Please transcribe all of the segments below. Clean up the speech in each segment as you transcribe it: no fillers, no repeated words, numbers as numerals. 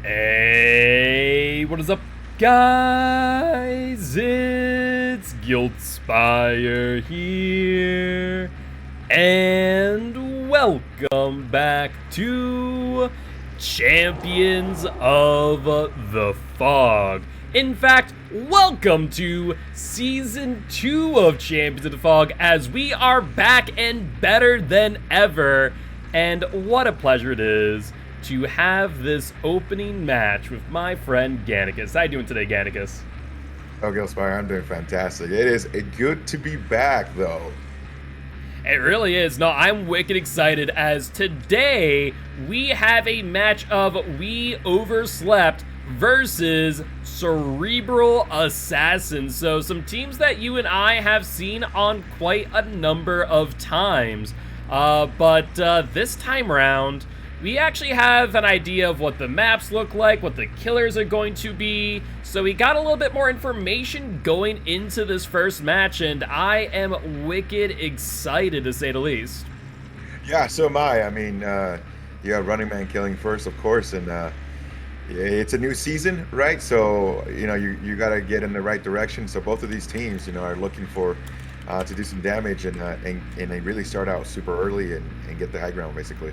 Hey, what is up, guys? It's Giltspire here, and welcome back to Champions of the Fog. In fact, welcome to Season 2 of Champions of the Fog, as we are back and better than ever, and what a pleasure it is to have this opening match with my friend Gannicus. How you doing today, Gannicus? Oh, Giltspire, I'm doing fantastic. It is good to be back, though. It really is. No, I'm wicked excited, as today we have a match of We Overslept versus Cerebral Assassins. So some teams that you and I have seen on quite a number of times. But this time around, we actually have an idea of what the maps look like, what the killers are going to be, so we got a little bit more information going into this first match, and I am wicked excited, to say the least. Yeah, so am I. I mean, you got Running Man killing first, of course, and it's a new season, right? So, you got to get in the right direction. So both of these teams, are looking for to do some damage, and they really start out super early and get the high ground, basically.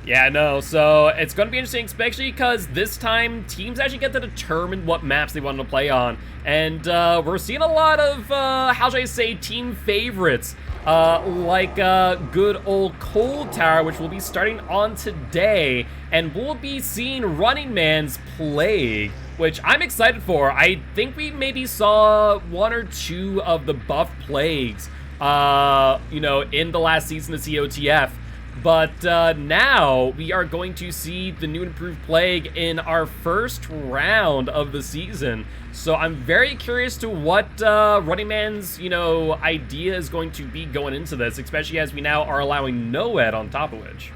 Yeah, no, so it's going to be interesting, especially because this time teams actually get to determine what maps they want to play on. And we're seeing a lot of, how should I say, team favorites, like good old Cold Tower, which we'll be starting on today. And we'll be seeing Running Man's Plague, which I'm excited for. I think we maybe saw one or two of the buff plagues, in the last season of COTF. But now we are going to see the new improved Plague in our first round of the season. So I'm very curious to what Running Man's, idea is going to be going into this, especially as we now are allowing NOED on top of which.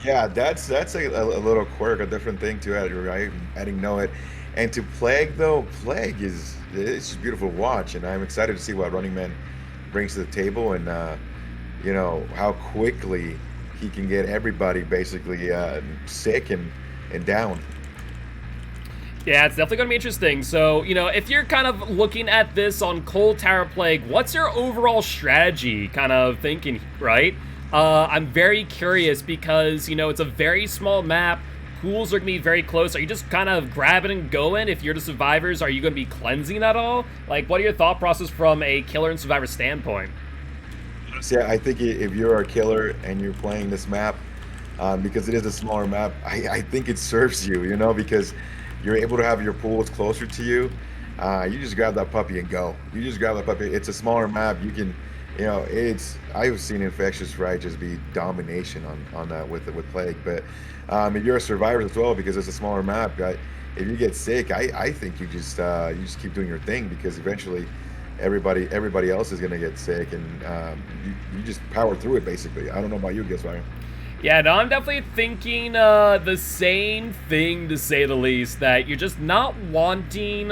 Yeah, that's a little quirk, a different thing to add, right? Adding NOED. And to Plague, though, Plague it's just beautiful to watch, and I'm excited to see what Running Man brings to the table, and how quickly he can get everybody basically sick and down. Yeah, it's definitely going to be interesting. So, if you're kind of looking at this on Cold Tower Plague, what's your overall strategy kind of thinking, right? I'm very curious because, it's a very small map. Pools are going to be very close. Are you just kind of grabbing and going? If you're the survivors, are you going to be cleansing at all? Like, what are your thought process from a killer and survivor standpoint? Yeah, I think if you're a killer and you're playing this map, because it is a smaller map, I think it serves you, because you're able to have your pools closer to you. You just grab that puppy and go. You just grab that puppy. It's a smaller map. You can, I've seen Infectious Right just be domination on that with Plague. But if you're a survivor as well, because it's a smaller map, if you get sick, I think you just keep doing your thing, because eventually everybody else is gonna get sick, and you just power through it, basically. I don't know about you, Giltspire. Yeah, no, I'm definitely thinking the same thing, to say the least, that you're just not wanting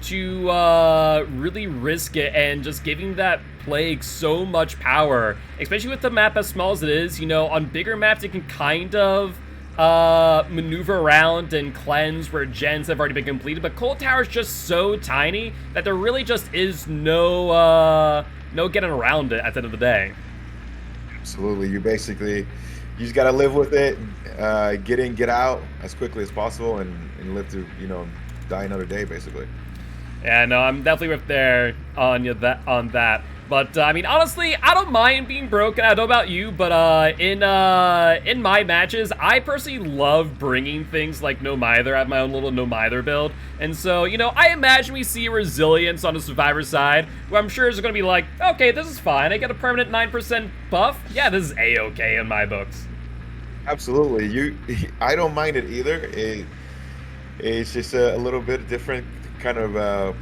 to really risk it and just giving that Plague so much power, especially with the map as small as it is. On bigger maps, it can kind of maneuver around and cleanse where gens have already been completed, but Cold Tower is just so tiny that there really just is no getting around it at the end of the day. Absolutely. You just got to live with it, get in, get out as quickly as possible, and live to, die another day, basically. Yeah, no, I'm definitely with there on that. But I mean, honestly, I don't mind being broken. I don't know about you, but in my matches, I personally love bringing things like No Mither. I have my own little No Mither build, and so I imagine we see resilience on the Survivor side, where I'm sure is going to be like, okay, this is fine. I get a permanent 9% buff. Yeah, this is a-okay in my books. Absolutely. I don't mind it either. It's just a little bit different kind of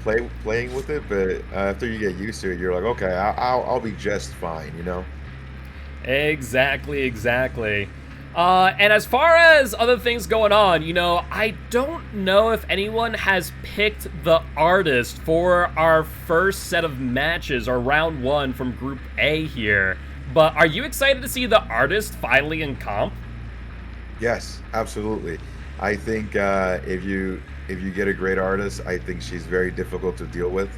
playing with it, but after you get used to it, you're like, okay, I'll be just fine, Exactly. And as far as other things going on, I don't know if anyone has picked the artist for our first set of matches, or round 1 from Group A here. But are you excited to see the artist finally in comp? Yes, absolutely. I think if you get a great artist, I think she's very difficult to deal with.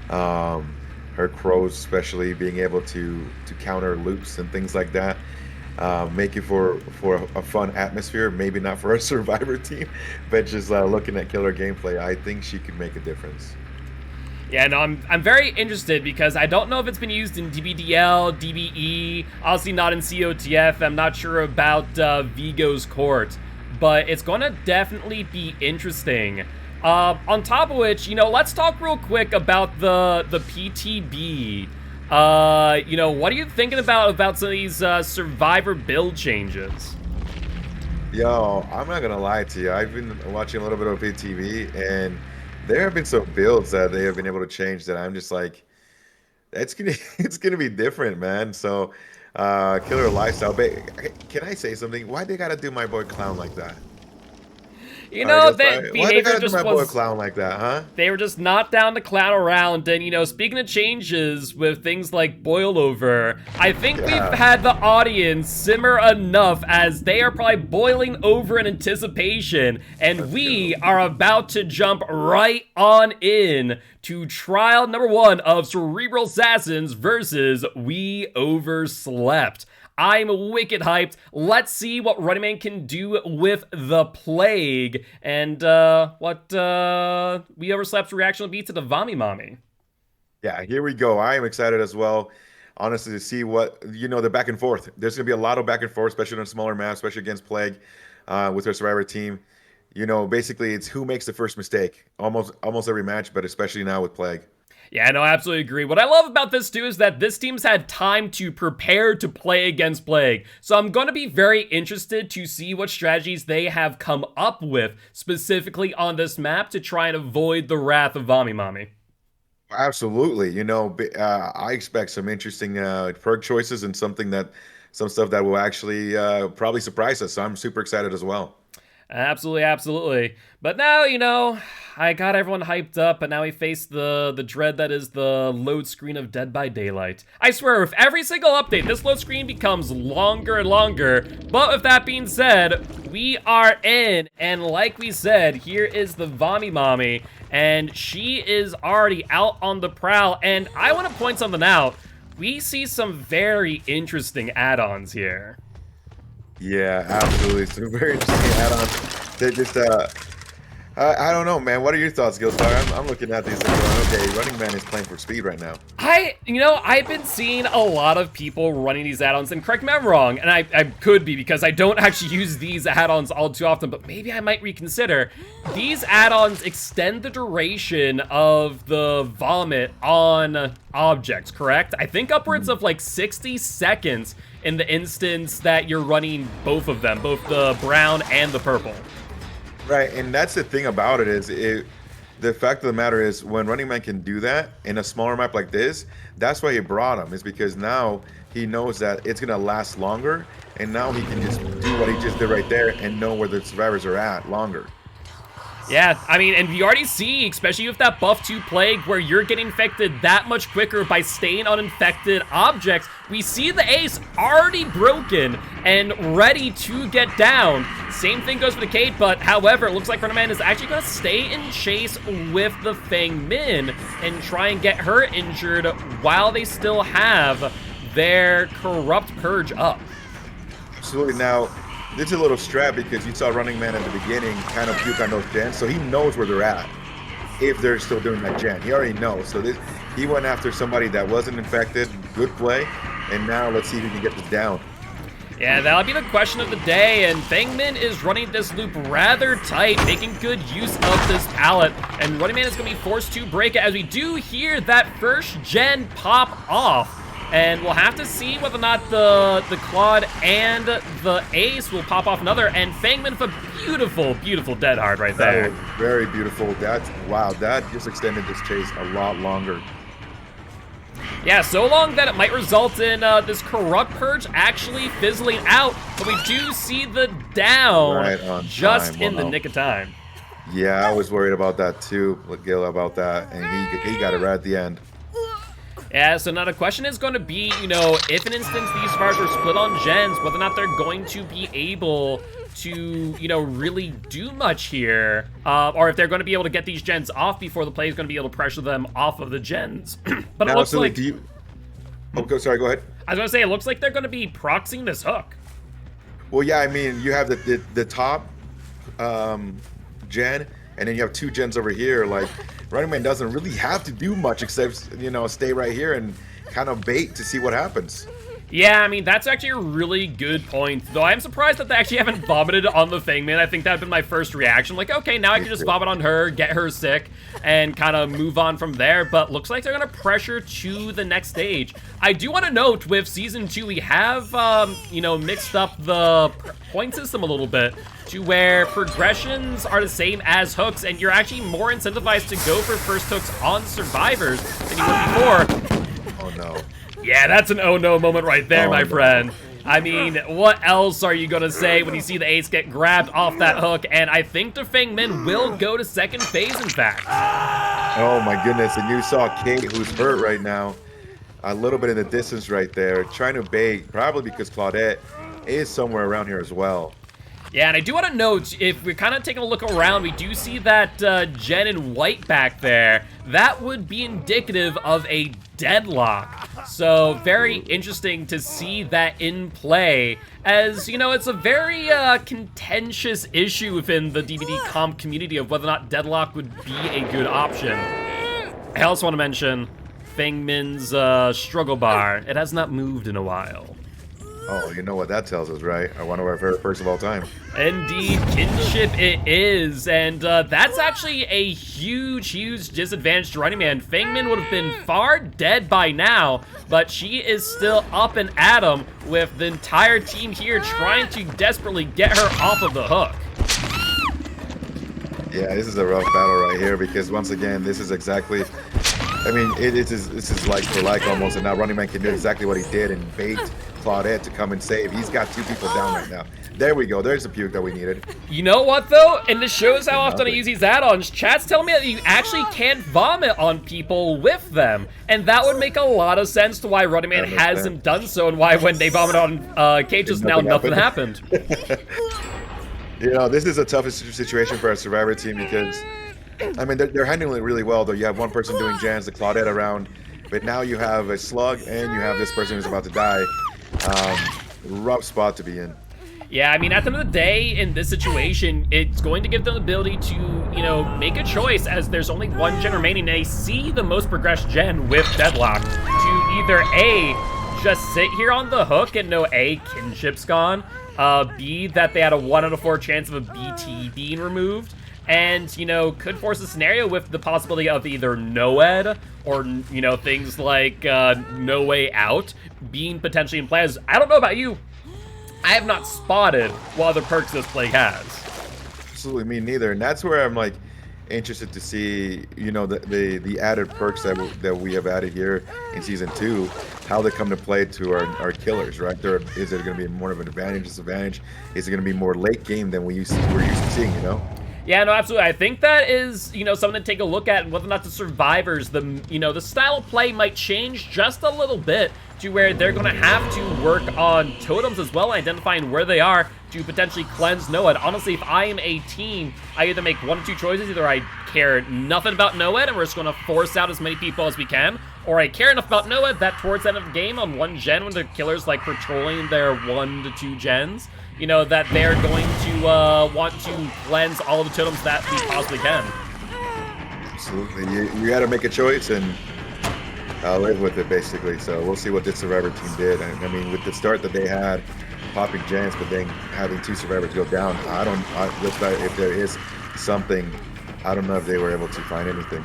Her crows, especially being able to counter loops and things like that, make it for a fun atmosphere. Maybe not for a Survivor team, but just looking at killer gameplay, I think she could make a difference. Yeah, no, I'm very interested because I don't know if it's been used in DBDL, DBE, obviously not in COTF. I'm not sure about Vigo's Court, but it's going to definitely be interesting. On top of which, let's talk real quick about the PTB. What are you thinking about some of these Survivor build changes? Yo, I'm not gonna lie to you. I've been watching a little bit of PTV, and there have been some builds that they have been able to change that I'm just like, it's gonna be different, man. So, killer lifestyle. Can I say something? Why they gotta do my boy Clown like that? That Why they behavior gotta do just my boy was... Clown like that, huh? They were just not down to clown around, and speaking of changes with things like boil over, I think we've had the audience simmer enough as they are probably boiling over in anticipation, and we are about to jump right on in to trial number 1 of Cerebral Assassins versus We Overslept. I'm wicked hyped. Let's see what Running Man can do with the Plague, and what We Overslept's reaction will be to the Vami Mommy. Yeah, here we go. I am excited as well, honestly, to see what, the back and forth. There's going to be a lot of back and forth, especially on a smaller map, especially against Plague with their Survivor team. Basically, it's who makes the first mistake. Almost every match, but especially now with Plague. Yeah, no, I absolutely agree. What I love about this, too, is that this team's had time to prepare to play against Plague. So I'm going to be very interested to see what strategies they have come up with, specifically on this map, to try and avoid the wrath of Vami Mommy. Absolutely. I expect some interesting perk choices and some stuff that will actually probably surprise us. So I'm super excited as well. Absolutely. But now, I got everyone hyped up, but now we face the dread that is the load screen of Dead by Daylight. I swear, with every single update, this load screen becomes longer and longer. But with that being said, we are in, and like we said, here is the Vami Mommy, and she is already out on the prowl, and I want to point something out. We see some very interesting add-ons here. Yeah, absolutely. Some very interesting add-ons. They just, I don't know, man. What are your thoughts, Giltspire? I'm looking at these and going, okay, Running Man is playing for speed right now. I've been seeing a lot of people running these add-ons, and correct me if I'm wrong, and I could be because I don't actually use these add-ons all too often, but maybe I might reconsider. These add-ons extend the duration of the vomit on objects, correct? I think upwards of like 60 seconds in the instance that you're running both of them, both the brown and the purple. Right, and that's the thing about it is the fact of the matter is when Running Man can do that in a smaller map like this, that's why he brought him, is because now he knows that it's gonna last longer, and now he can just do what he just did right there and know where the survivors are at longer. Yeah, I mean, and you already see, especially with that buff 2 plague, where you're getting infected that much quicker by staying on infected objects. We see the ace already broken and ready to get down. Same thing goes for the Kate, but however, it looks like Running Man is actually going to stay in chase with the Feng Min and try and get her injured while they still have their Corrupt Purge up. Absolutely. Now, this is a little strat because you saw Running Man at the beginning kind of puke on those gens, so he knows where they're at if they're still doing that gen. He already knows. So he went after somebody that wasn't infected. Good play. And now let's see if he can get this down. Yeah, that'll be the question of the day, and Feng Min is running this loop rather tight, making good use of this pallet, and Running Man is going to be forced to break it as we do hear that first gen pop off. And we'll have to see whether or not the Claude and the Ace will pop off another. And Feng Min with a beautiful, beautiful dead hard right there. That was very beautiful. Wow, that just extended this chase a lot longer. Yeah, so long that it might result in this Corrupt Purge actually fizzling out. But we do see the down right on just time. in the nick of time. Yeah, I was worried about that too, with Gil about that. And he got it right at the end. Yeah, so now the question is going to be, you know, if an instance these survivors are split on gens, whether or not they're going to be able to, you know, really do much here, or if they're going to be able to get these gens off before the play is going to be able to pressure them off of the gens. But now, it looks so like... sorry, go ahead. I was going to say, it looks like they're going to be proxying this hook. Well, yeah, I mean, you have the top gen, and then you have 2 gens over here. Like, Running Man doesn't really have to do much except, you know, stay right here and kind of bait to see what happens. Yeah, I mean, that's actually a really good point. Though I'm surprised that they actually haven't vomited on the Feng Min. I think that would have been my first reaction. Like, okay, now I can just vomit on her, get her sick, and kind of move on from there. But looks like they're going to pressure to the next stage. I do want to note, with Season 2, we have, you know, mixed up the point system a little bit to where progressions are the same as hooks, and you're actually more incentivized to go for first hooks on survivors than you were before. Oh, no. Yeah, that's an oh no moment right there, my no. friend. I mean, what else are you going to say when you see the ace get grabbed off that hook? And I think the Feng Min will go to second phase, in fact. Oh, my goodness. And you saw Kate, who's hurt right now, a little bit in the distance right there, trying to bait, probably because Claudette is somewhere around here as well. Yeah, and I do want to note, if we're kind of taking a look around, we do see that gen in white back there. That would be indicative of a deadlock. So very interesting to see that in play, as, you know, it's a very contentious issue within the DVD comp community of whether or not deadlock would be a good option. I also want to mention Feng Min's struggle bar. It has not moved in a while. Oh, you know what that tells us, right? I wonder what our favorite perks of all time. Indeed, kinship it is, and that's actually a huge, huge disadvantage to Running Man. Feng Min would have been far dead by now, but she is still up and at him with the entire team here trying to desperately get her off of the hook. Yeah, this is a rough battle right here because once again, this is exactly... I mean, this is like for like almost, and now Running Man can do exactly what he did and bait Claudette to come and save. He's got 2 people down right now. There we go. There's the puke that we needed. You know what, though? And this shows how often I use these add-ons. Chat's telling me that you actually can't vomit on people with them. And that would make a lot of sense to why Running Man hasn't done so, and why when they vomit on cages now, nothing happened. You know, this is a tough situation for our Survivor team because, I mean, they're handling it really well, though. You have one person doing jams, the Claudette around, but now you have a slug and you have this person who's about to die. Rough spot to be in. Yeah, I mean, at the end of the day, in this situation, it's going to give them the ability to, you know, make a choice, as there's only 1 gen remaining. They see the most progressed gen with Deadlock to either A, just sit here on the hook and know A, kinship's gone, B, that they had a 1 out of 4 chance of a BT being removed, and, you know, could force a scenario with the possibility of either no-ed or, you know, things like no way out being potentially in play. As I don't know about you, I have not spotted what other perks this plague has. Absolutely, me neither. And that's where I'm like interested to see, you know, the added perks that we have added here in season 2, how they come to play to our killers, right? Is it going to be more of an advantage, disadvantage? Is it going to be more late game than we're used to seeing, you know? Yeah, no, absolutely. I think that is, something to take a look at, and whether or not the survivors, the style of play might change just a little bit to where they're going to have to work on totems as well, identifying where they are to potentially cleanse Noed. Honestly, if I am a team, I either make one of two choices. Either I care nothing about Noed and we're just going to force out as many people as we can, or I care enough about Noed that towards the end of the game on one gen when the killer's like patrolling their 1 to 2 gens, that they're going to want to cleanse all the totems that we possibly can. Absolutely. You got to make a choice and live with it, basically. So we'll see what this Survivor team did. And I mean, with the start that they had, popping gens, but then having 2 survivors go down, if there is something, I don't know if they were able to find anything.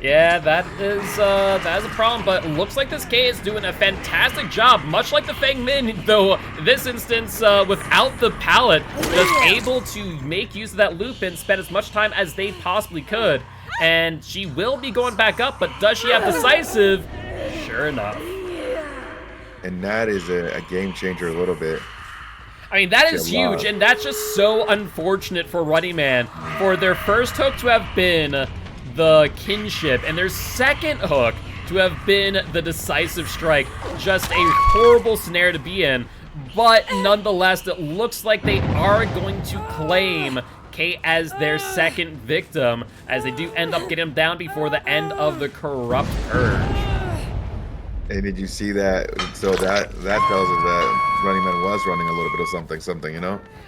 Yeah, that is a problem, but it looks like this K is doing a fantastic job, much like the Feng Min, though in this instance, without the pallet, just able to make use of that loop and spend as much time as they possibly could. And she will be going back up, but does she have decisive? Sure enough. And that is a game changer a little bit. I mean, that is huge, and that's just so unfortunate for Running Man, for their first hook to have been the kinship, and their second hook to have been the decisive strike. Just a horrible scenario to be in, but nonetheless, it looks like they are going to claim Kate as their second victim, as they do end up getting him down before the end of the Corrupt Purge. And did you see that? So that tells us that Running Man was running a little bit of something,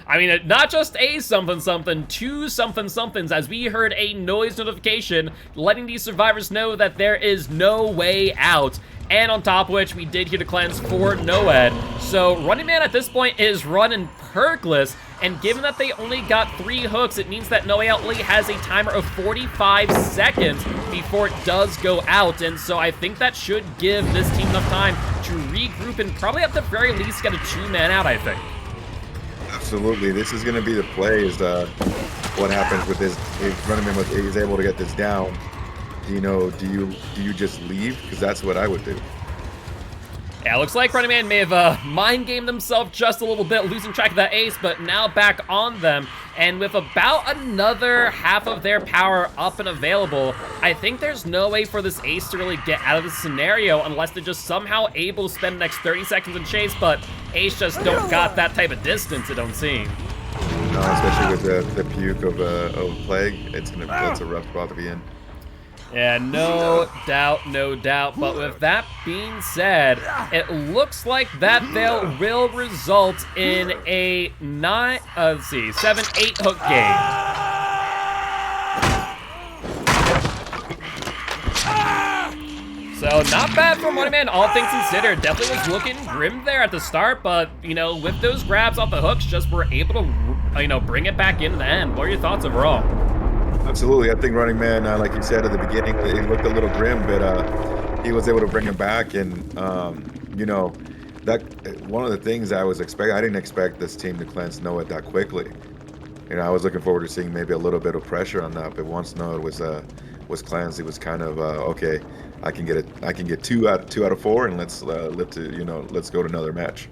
I mean, not just a something, 2 somethings, as we heard a noise notification letting these survivors know that there is no way out. And on top of which, we did hear the cleanse for Noed. So Running Man at this point is running perkless, and given that they only got 3 hooks, it means that Noed only has a timer of 45 seconds before it does go out. And so I think that should give this team enough time to regroup and probably at the very least get a 2-man out, I think. Absolutely. This is going to be the play, is what happens with this. If Running Man is able to get this down, do you just leave? Because that's what I would do. Yeah, looks like Running Man may have mind-gamed himself just a little bit, losing track of that ace, but now back on them. And with about another half of their power up and available, I think there's no way for this ace to really get out of this scenario unless they're just somehow able to spend the next 30 seconds in chase, but ace just don't got that type of distance, it don't seem. No, especially with the puke of Plague, that's a rough spot to be in. Yeah, no doubt. But with that being said, it looks like that fail will result in a 7-8 hook game. So not bad from Running Man, all things considered. Definitely was looking grim there at the start, but with those grabs off the hooks, just were able to bring it back in the end. What are your thoughts overall? Absolutely. I think Running Man, like you said at the beginning, he looked a little grim, but he was able to bring him back. And, that one of the things I didn't expect this team to cleanse Noah that quickly. I was looking forward to seeing maybe a little bit of pressure on that, but once Noah was cleansed, it was kind of, okay, I can get 2 out of 4, and let's go to another match.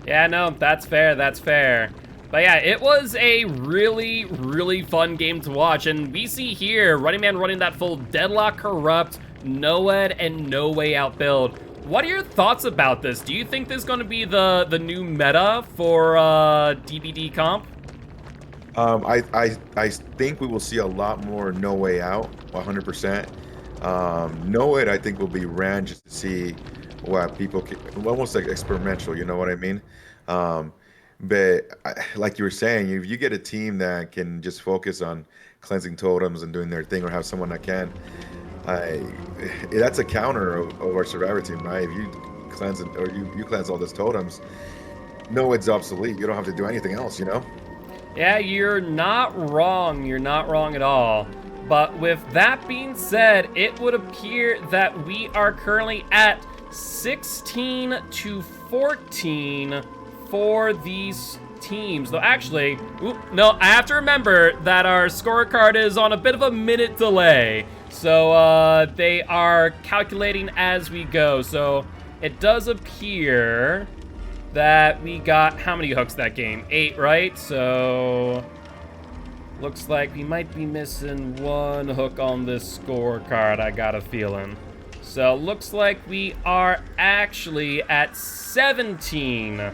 Yeah, no, that's fair. But yeah, it was a really, really fun game to watch, and we see here Running Man running that full Deadlock Corrupt, Noed, and No Way Out build. What are your thoughts about this? Do you think this is going to be the new meta for DBD comp? I think we will see a lot more No Way Out, 100%. Noed, I think, will be ran just to see what people can, almost like experimental, you know what I mean? But like you were saying, if you get a team that can just focus on cleansing totems and doing their thing, or have someone that can, that's a counter of our Survivor team, right? If you cleanse it, or you cleanse all those totems, no, it's obsolete. You don't have to do anything else, Yeah, you're not wrong. You're not wrong at all. But with that being said, it would appear that we are currently at 16 to 14 for these teams. Though actually, no, I have to remember that our scorecard is on a bit of a minute delay. So they are calculating as we go. So it does appear that we got how many hooks that game? 8, right? So Looks like we might be missing one hook on this scorecard, I got a feeling. So looks like we are actually at 17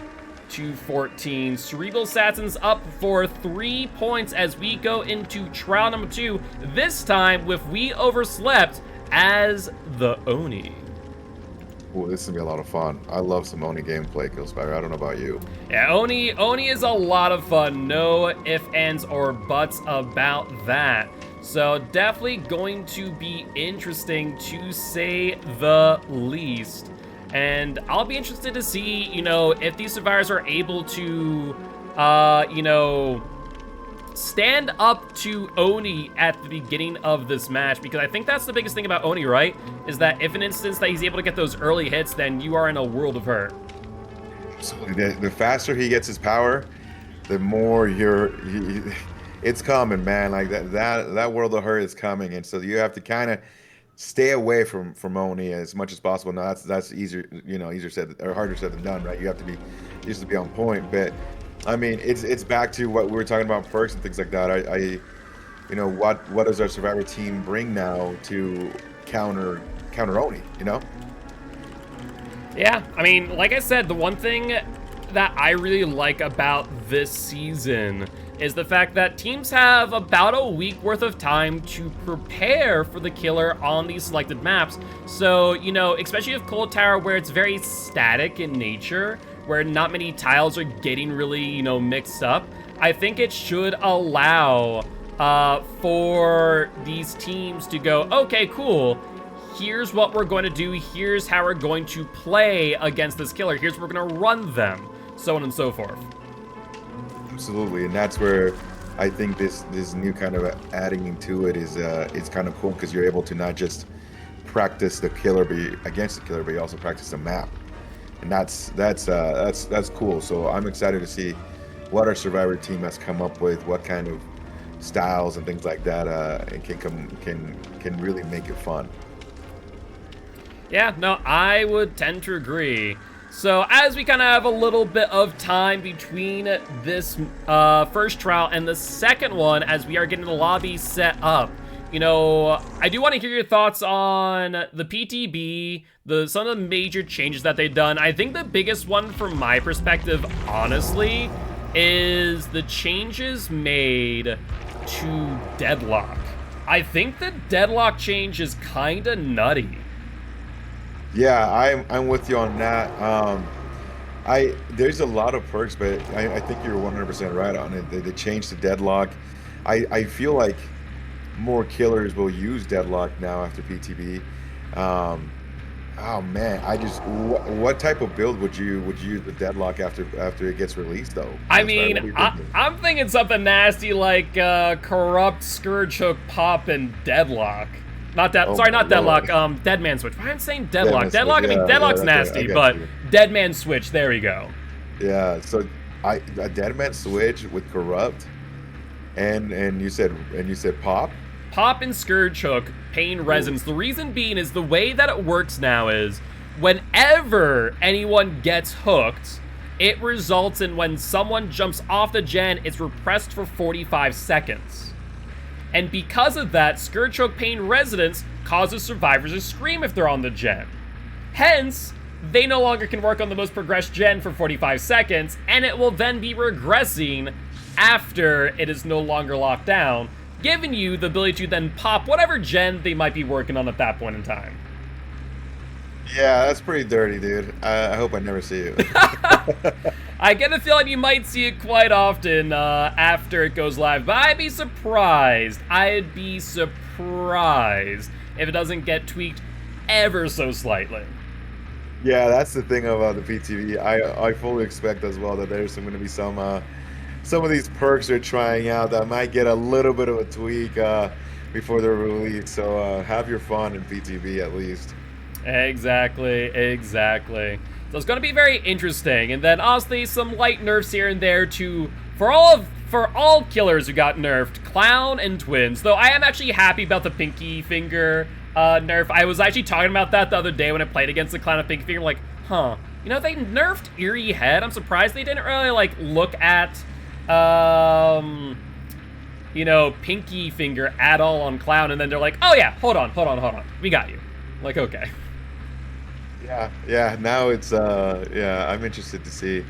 to 14. Cerebral Assassin's up for 3 points as we go into trial number 2, this time with We Overslept as the Oni. Ooh, this is gonna be a lot of fun. I love some Oni gameplay, Giltspire. I don't know about you. Yeah, Oni is a lot of fun. No ifs, ands, or buts about that. So definitely going to be interesting to say the least. And I'll be interested to see, if these survivors are able to, stand up to Oni at the beginning of this match, because I think that's the biggest thing about Oni, right? Is that if an instance that he's able to get those early hits, then you are in a world of hurt. Absolutely. The faster he gets his power, the more it's coming, man. Like that world of hurt is coming, and so you have to kind of stay away from Oni as much as possible. Now that's easier, easier said or harder said than done, right? You have to be on point, but I mean, it's back to what we were talking about, perks and things like that. What does our survivor team bring now to counter Oni? Yeah, I mean, like I said, the one thing that I really like about this season is the fact that teams have about a week worth of time to prepare for the killer on these selected maps. So, especially with Cold Tower, where it's very static in nature, where not many tiles are getting really, mixed up, I think it should allow for these teams to go, okay, cool, here's what we're going to do, here's how we're going to play against this killer, here's where we're going to run them, so on and so forth. Absolutely, and that's where I think this new kind of adding into it is kind of cool, because you're able to not just practice the killer against the killer, but you also practice the map. And that's cool. So I'm excited to see what our survivor team has come up with, what kind of styles and things like that, and can really make it fun. Yeah, no, I would tend to agree. So as we kind of have a little bit of time between this first trial and the second one, as we are getting the lobby set up, I do want to hear your thoughts on the PTB, some of the major changes that they've done. I think the biggest one from my perspective, honestly, is the changes made to Deadlock. I think the Deadlock change is kind of nutty. Yeah, I'm with you on that. There's a lot of perks, but I think you're 100% right on it. The change to Deadlock, I feel like more killers will use Deadlock now after PTB. Oh man, what type of build would you use with Deadlock after it gets released though? I mean, I'm thinking something nasty like Corrupt, Scourge Hook, Pop, and Deadlock. Not Deadlock. Deadman Switch. Why am I saying Deadlock? Deadlock. I mean, Deadlock's nasty, but Deadman Switch. There you go. Yeah. So a Deadman Switch with Corrupt, and you said Pop. Pop and Scourge Hook, Pain Resonance. The reason being is the way that it works now is whenever anyone gets hooked, it results in when someone jumps off the gen, it's repressed for 45 seconds. And because of that, Scourge Hook, Pain Resonance causes survivors to scream if they're on the gen. Hence, they no longer can work on the most progressed gen for 45 seconds, and it will then be regressing after it is no longer locked down, giving you the ability to then pop whatever gen they might be working on at that point in time. Yeah, that's pretty dirty, dude. I hope I never see you. I get the feeling you might see it quite often after it goes live, but I'd be surprised if it doesn't get tweaked ever so slightly. Yeah, that's the thing about the PTV. I fully expect as well that there's going to be some of these perks they're trying out that might get a little bit of a tweak before they're released. So have your fun in PTV at least. Exactly. So it's going to be very interesting. And then honestly, some light nerfs here and there for all killers who got nerfed, Clown and Twins. Though I am actually happy about the Pinky Finger nerf. I was actually talking about that the other day when I played against the Clown and Pinky Finger. Like, they nerfed Eerie Head. I'm surprised they didn't really look at you know, pinky finger at all on Clown, and then they're like, oh yeah, hold on, we got you. I'm like, okay. Yeah. Now it's yeah. I'm interested to see.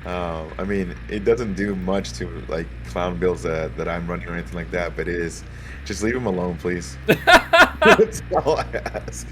I mean, it doesn't do much to like clown builds that I'm running or anything like that, but it is just leave him alone, please. That's all I ask.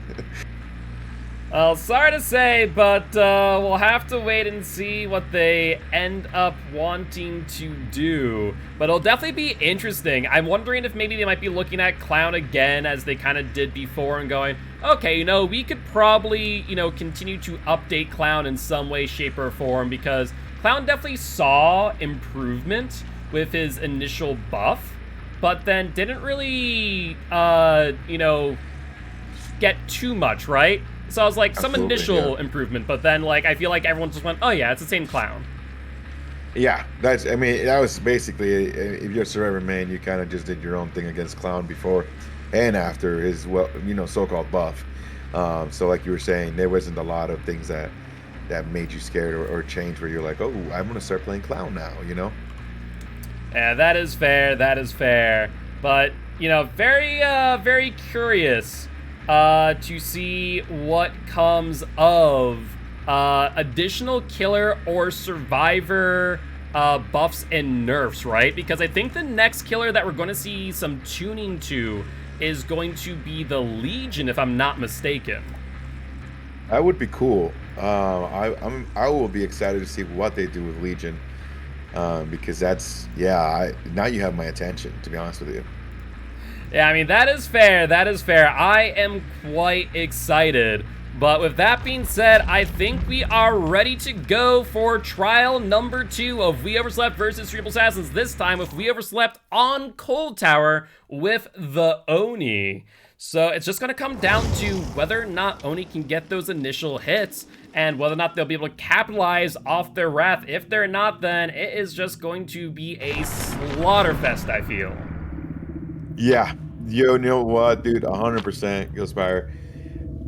Well, sorry to say, but we'll have to wait and see what they end up wanting to do. But it'll definitely be interesting. I'm wondering if maybe they might be looking at Clown again as they kind of did before and going, okay, you know, we could probably, you know, continue to update Clown in some way, shape, or form, because Clown definitely saw improvement with his initial buff, but then didn't really, you know, get too much, right? So I was like, some initial improvement, but then, like, I feel like everyone just went, oh yeah, it's the same Clown. Yeah, I mean, that was basically, if you're a Survivor main, you kind of just did your own thing against Clown before and after his, well, you know, so-called buff. So like you were saying, there wasn't a lot of things that made you scared or change where you're like, oh, I'm going to start playing Clown now, you know? Yeah, that is fair. But, you know, very curious to see what comes of additional killer or survivor buffs and nerfs, right? Because I think the next killer that we're going to see some tuning to is going to be the Legion, if I'm not mistaken. That would be cool. I will be excited to see what they do with Legion, because that's, yeah, now you have my attention, to be honest with you. Yeah, I mean, that is fair. I am quite excited. But with that being said, I think we are ready to go for trial number 2 of We Overslept versus Triple Assassins. This time with We Overslept on Cold Tower with the Oni. So it's just going to come down to whether or not Oni can get those initial hits and whether or not they'll be able to capitalize off their wrath. If they're not, then it is just going to be a slaughterfest, I feel. Yeah, you know what, dude? 100% Giltspire.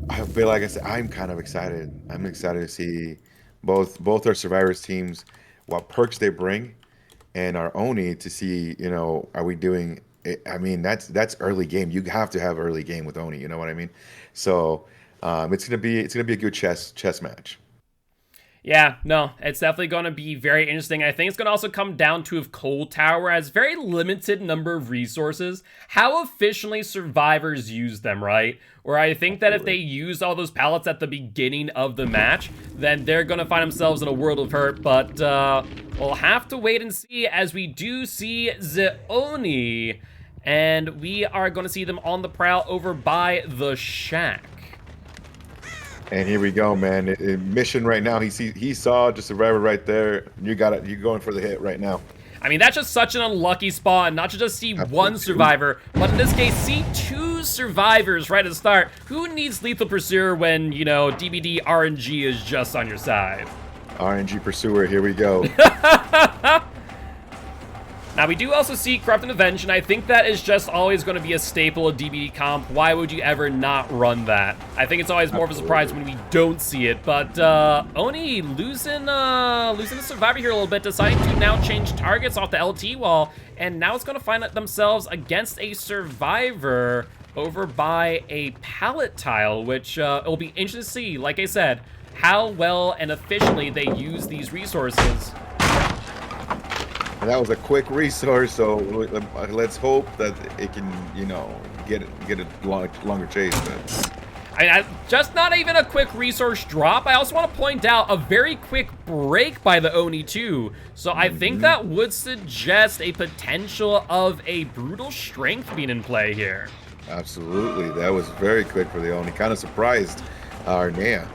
I feel like I said, I'm kind of excited. I'm excited to see both our Survivors teams, what perks they bring, and our Oni to see, you know, are we doing it? I mean, that's early game. You have to have early game with Oni. You know what I mean? So it's gonna be a good chess match. Yeah, no, it's definitely going to be very interesting. I think it's going to also come down to if Cold Tower has very limited number of resources, how efficiently survivors use them, right? Where I think that if they use all those pallets at the beginning of the match, then they're going to find themselves in a world of hurt. But we'll have to wait and see as we do see the Oni, and we are going to see them on the prowl over by the shack. And here we go, man. Mission right now. He saw just Survivor right there. You got it. You're going for the hit right now. I mean, that's just such an unlucky spot, not to just see one survivor, but in this case, see 2 survivors right at the start. Who needs Lethal Pursuer when, you know, DBD RNG is just on your side? RNG Pursuer, here we go. Now, we do also see Corrupt and Avenge, and I think that is just always going to be a staple of DBD comp. Why would you ever not run that? I think it's always more of a surprise when we don't see it, but Oni losing the survivor here a little bit, deciding to now change targets off the LT wall, and now it's going to find themselves against a survivor over by a pallet tile, which it'll be interesting to see, like I said, how well and efficiently they use these resources. And that was a quick resource, so let's hope that it can, you know, get a longer chase. But I mean, just not even a quick resource drop. I also want to point out a very quick break by the Oni too. So I think that would suggest a potential of a brutal strength being in play here. Absolutely, that was very quick for the Oni. Kind of surprised Arnea.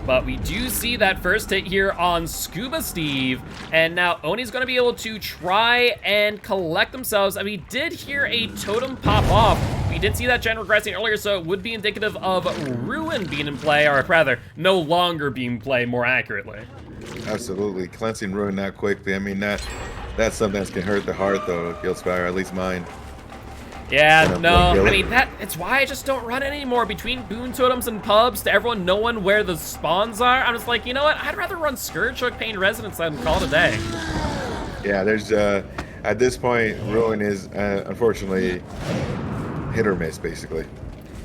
But we do see that first hit here on Scuba Steve, and now Oni's going to be able to try and collect themselves. I mean, we did hear a totem pop off. We did see that gen regressing earlier, so it would be indicative of Ruin being in play, or rather, no longer being in play, more accurately. Absolutely, cleansing Ruin that quickly. I mean, that's something that's gonna hurt the heart, though, Giltspire, at least mine. Yeah, no, I mean, it's why I just don't run it anymore. Between boon totems and pubs, to everyone knowing where the spawns are, I'm just like, you know what, I'd rather run Scourge Hook Pain Resonance than call it a day. Yeah, there's at this point, Ruin is unfortunately hit or miss, basically.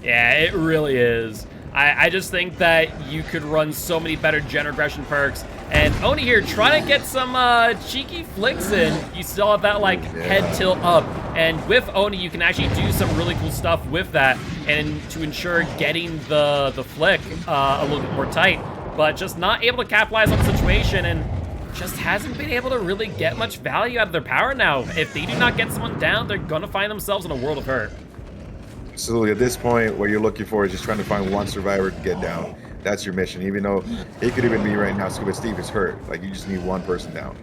Yeah, it really is. I just think that you could run so many better gen regression perks. And Oni here trying to get some cheeky flicks in. You still have that like head tilt up. And with Oni, you can actually do some really cool stuff with that and to ensure getting the flick a little bit more tight. But just not able to capitalize on the situation and just hasn't been able to really get much value out of their power now. If they do not get someone down, they're gonna find themselves in a world of hurt. Absolutely. At this point, what you're looking for is just trying to find one survivor to get down. That's your mission. Even though it could even be right now, Scuba Steve is hurt. Like, you just need one person down.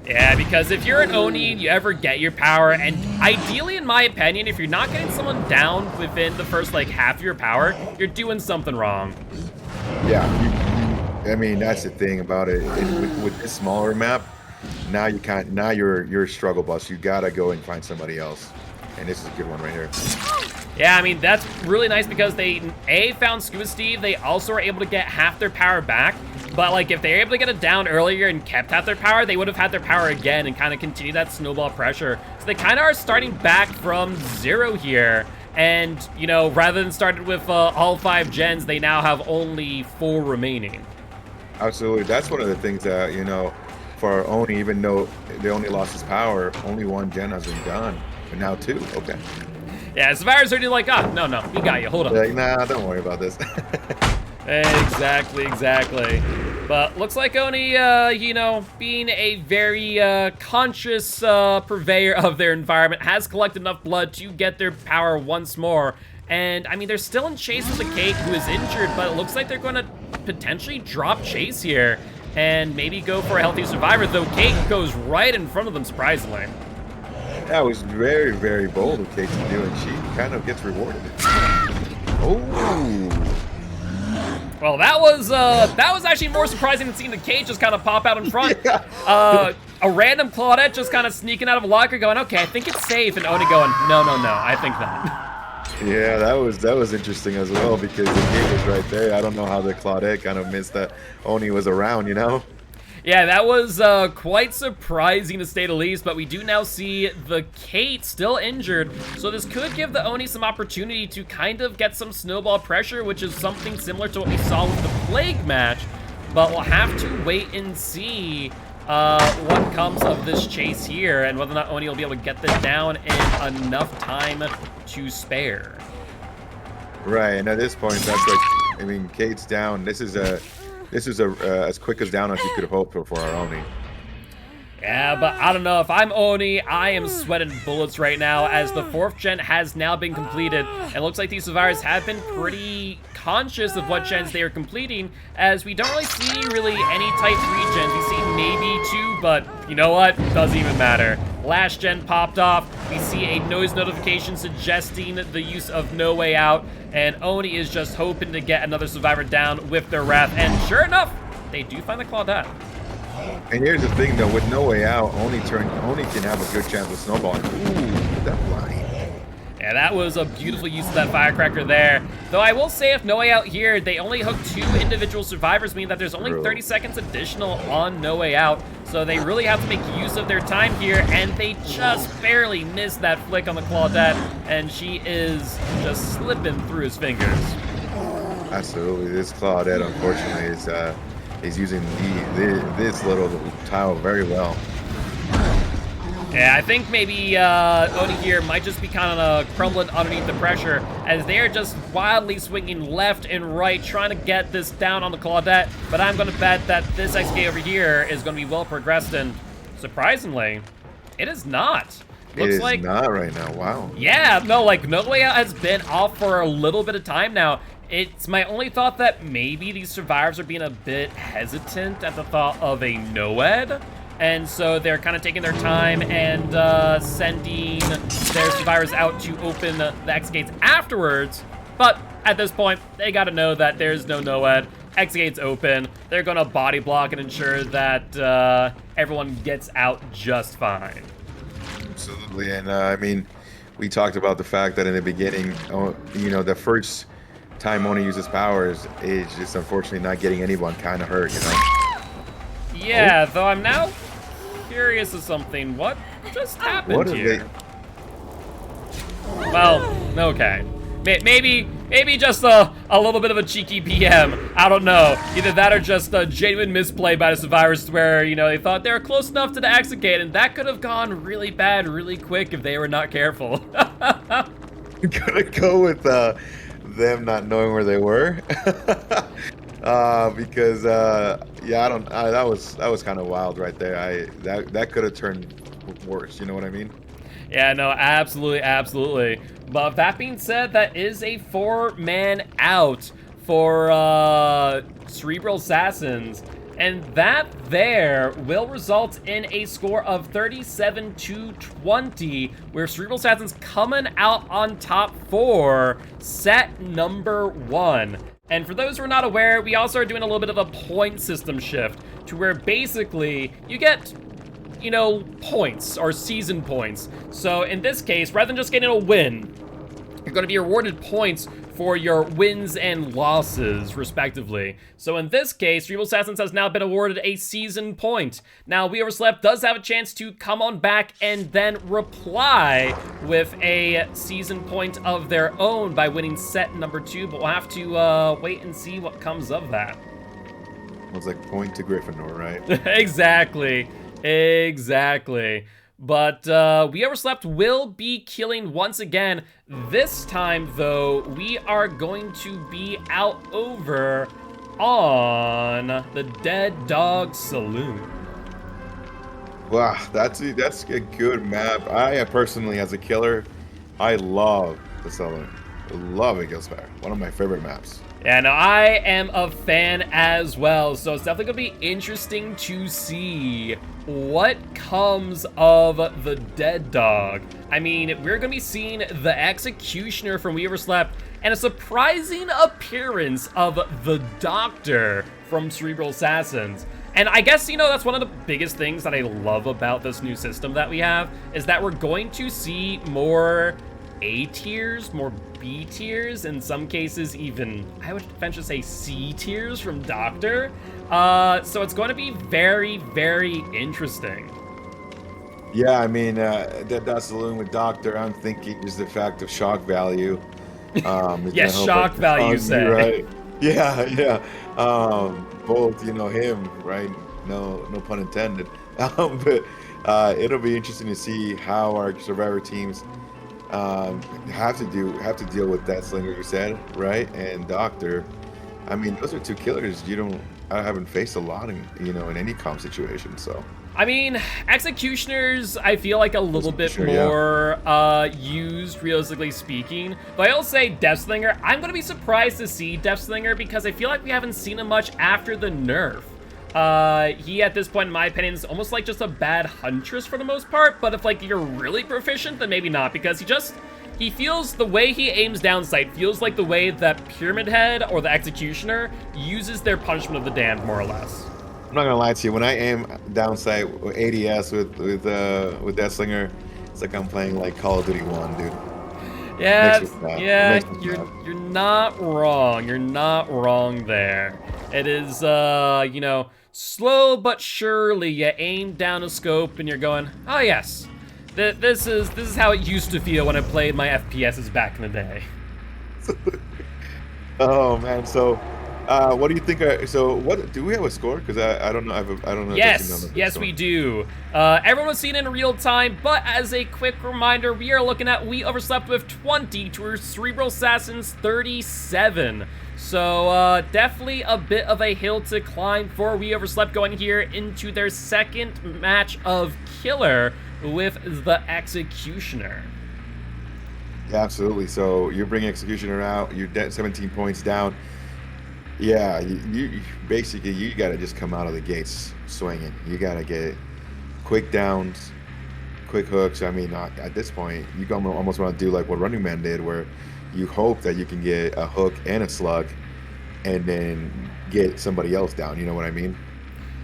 Yeah, because if you're an Oni and you ever get your power, and ideally, in my opinion, if you're not getting someone down within the first, like, half of your power, you're doing something wrong. Yeah, I mean, that's the thing about it. With this smaller map, now you can't. Now you're a struggle bus. You gotta go and find somebody else. And this is a good one right here. Yeah, I mean, that's really nice because they, A, found Scuba Steve. They also were able to get half their power back. But, like, if they were able to get it down earlier and kept half their power, they would have had their power again and kind of continue that snowball pressure. So they kind of are starting back from 0 here. And, you know, rather than starting with all 5 gens, they now have only 4 remaining. Absolutely. That's one of the things that, you know, for Oni, even though they only lost his power, only 1 gen has been done. But now 2. Okay. Yeah, Survivors are like, oh, no, we got you. Hold on. Like, nah, don't worry about this. Exactly. But looks like Oni, you know, being a very conscious purveyor of their environment, has collected enough blood to get their power once more. And, I mean, they're still in chase with the Kate, who is injured, but it looks like they're going to potentially drop chase here and maybe go for a healthy survivor, though Kate goes right in front of them, surprisingly. That was very, very bold of Kate to do, and she kind of gets rewarded. Oh. Well, that was actually more surprising than seeing the Kate just kind of pop out in front. Yeah. A random Claudette just kind of sneaking out of a locker going, okay, I think it's safe, and Oni going, no, I think not. Yeah, that was interesting as well because the Kate was right there. I don't know how the Claudette kind of missed that Oni was around, you know? Yeah, that was quite surprising to say the least, but we do now see the Kate still injured, so this could give the Oni some opportunity to kind of get some snowball pressure, which is something similar to what we saw with the Plague match, but we'll have to wait and see what comes of this chase here, and whether or not Oni will be able to get this down in enough time to spare. Right, and at this point, that's like, I mean, Kate's down. This is as quick as down as you could have hoped for our Oni. Yeah, but I don't know. If I'm Oni, I am sweating bullets right now as the 4th gen has now been completed. And it looks like these survivors have been pretty conscious of what gens they are completing, as we don't really see any type 3 gens. We see maybe 2, but you know what? Doesn't even matter. Last gen popped off. We see a noise notification suggesting the use of No Way Out, and Oni is just hoping to get another survivor down with their wrath. And sure enough, they do find the Claudette. And here's the thing, though, with No Way Out, Oni can have a good chance of snowballing. Ooh, that blind. Yeah, that was a beautiful use of that firecracker there. Though I will say, if No Way Out here, they only hook 2 individual survivors, meaning that there's only 30 seconds additional on No Way Out. So they really have to make use of their time here, and they just barely missed that flick on the Claudette, and she is just slipping through his fingers. Absolutely, this Claudette, unfortunately, is using this little tile very well. Yeah, I think maybe Oni here might just be kind of crumbling underneath the pressure, as they're just wildly swinging left and right, trying to get this down on the Claudette. But I'm going to bet that this XK over here is going to be well progressed, and surprisingly, it is not. Looks like not right now. Wow. Yeah, no, like No Way Out has been off for a little bit of time now. It's my only thought that maybe these survivors are being a bit hesitant at the thought of a NOED. And so they're kind of taking their time and sending their survivors out to open the X gates afterwards. But at this point, they got to know that there's no NOED. X gates open. They're going to body block and ensure that everyone gets out just fine. Absolutely. And I mean, we talked about the fact that in the beginning, you know, the first time Oni uses powers is just unfortunately not getting anyone kind of hurt, you know? Yeah, though I'm now curious of something. What just happened What are here? Well, okay. Maybe just a little bit of a cheeky PM. I don't know. Either that or just a genuine misplay by the survivors where, you know, they thought they were close enough to the execute, and that could have gone really bad really quick if they were not careful. Gonna go with them not knowing where they were. Because yeah, that was kind of wild right there. That could have turned worse, you know what I mean? Yeah, no, absolutely, absolutely. But that being said, that is a 4-man out for Cerebral Assassins. And that there will result in a score of 37-20, where Cerebral Assassins coming out on top for set number 1. And for those who are not aware, we also are doing a little bit of a point system shift to where basically you get, you know, points or season points. So in this case, rather than just getting a win, you're going to be awarded points for your wins and losses, respectively. So in this case, Cerebral Assassins has now been awarded a season point. Now, We Overslept does have a chance to come on back and then reply with a season point of their own by winning set number 2, but we'll have to wait and see what comes of that. It was like point to Gryffindor, right? Exactly. But We Overslept will be killing once again. This time, though, we are going to be out over on the Dead Dog Saloon. Wow, that's a good map. I personally, as a killer, I love the Saloon. I love it, Giltspire. One of my favorite maps. Yeah, no, I am a fan as well, so it's definitely going to be interesting to see what comes of the Dead Dog. I mean, we're going to be seeing the Executioner from We Overslept and a surprising appearance of the Doctor from Cerebral Assassins. And I guess, you know, that's one of the biggest things that I love about this new system that we have, is that we're going to see more A tiers, more B tiers, in some cases even, I would venture to say, C tiers from Doctor. So it's going to be very, very interesting. Yeah, I mean, that Saloon with Doctor, I'm thinking is the fact of shock value. Yes, shock value, you say. Right? Yeah. Both, you know, him, right? No pun intended. But it'll be interesting to see how our survivor teams have to deal with that Slinger you said, right? And Doctor. I mean, those are two killers I haven't faced a lot in any comp situation, so. I mean, Executioners, I feel like a little bit more used, realistically speaking. But I'll say Deathslinger, I'm going to be surprised to see Deathslinger because I feel like we haven't seen him much after the nerf. He, at this point, in my opinion, is almost like just a bad Huntress for the most part. But if, like, you're really proficient, then maybe not. Because he feels, the way he aims down sight feels like the way that Pyramid Head or the Executioner uses their Punishment of the Damned, more or less. I'm not gonna lie to you. When I aim down sight ADS with Deathslinger, it's like I'm playing like Call of Duty 1, dude. Yeah, you're not wrong. You're not wrong there. It is, you know, slow but surely. You aim down a scope and you're going, oh yes, this is how it used to feel when I played my FPSs back in the day. Oh man, so. What do you think? So, what do we have a score? Because I don't know. I don't know. Yes, we do. Everyone was seeing it in real time, but as a quick reminder, we are looking at We Overslept with 20 to Cerebral Assassins 37. So definitely a bit of a hill to climb for We Overslept going here into their second match of Killer with the Executioner. Yeah, absolutely. So you're bringing Executioner out. You're 17 points down. Yeah, you basically you gotta just come out of the gates swinging. You gotta get quick downs, quick hooks. I mean, at this point, you almost want to do like what Running Man did, where you hope that you can get a hook and a slug, and then get somebody else down. You know what I mean?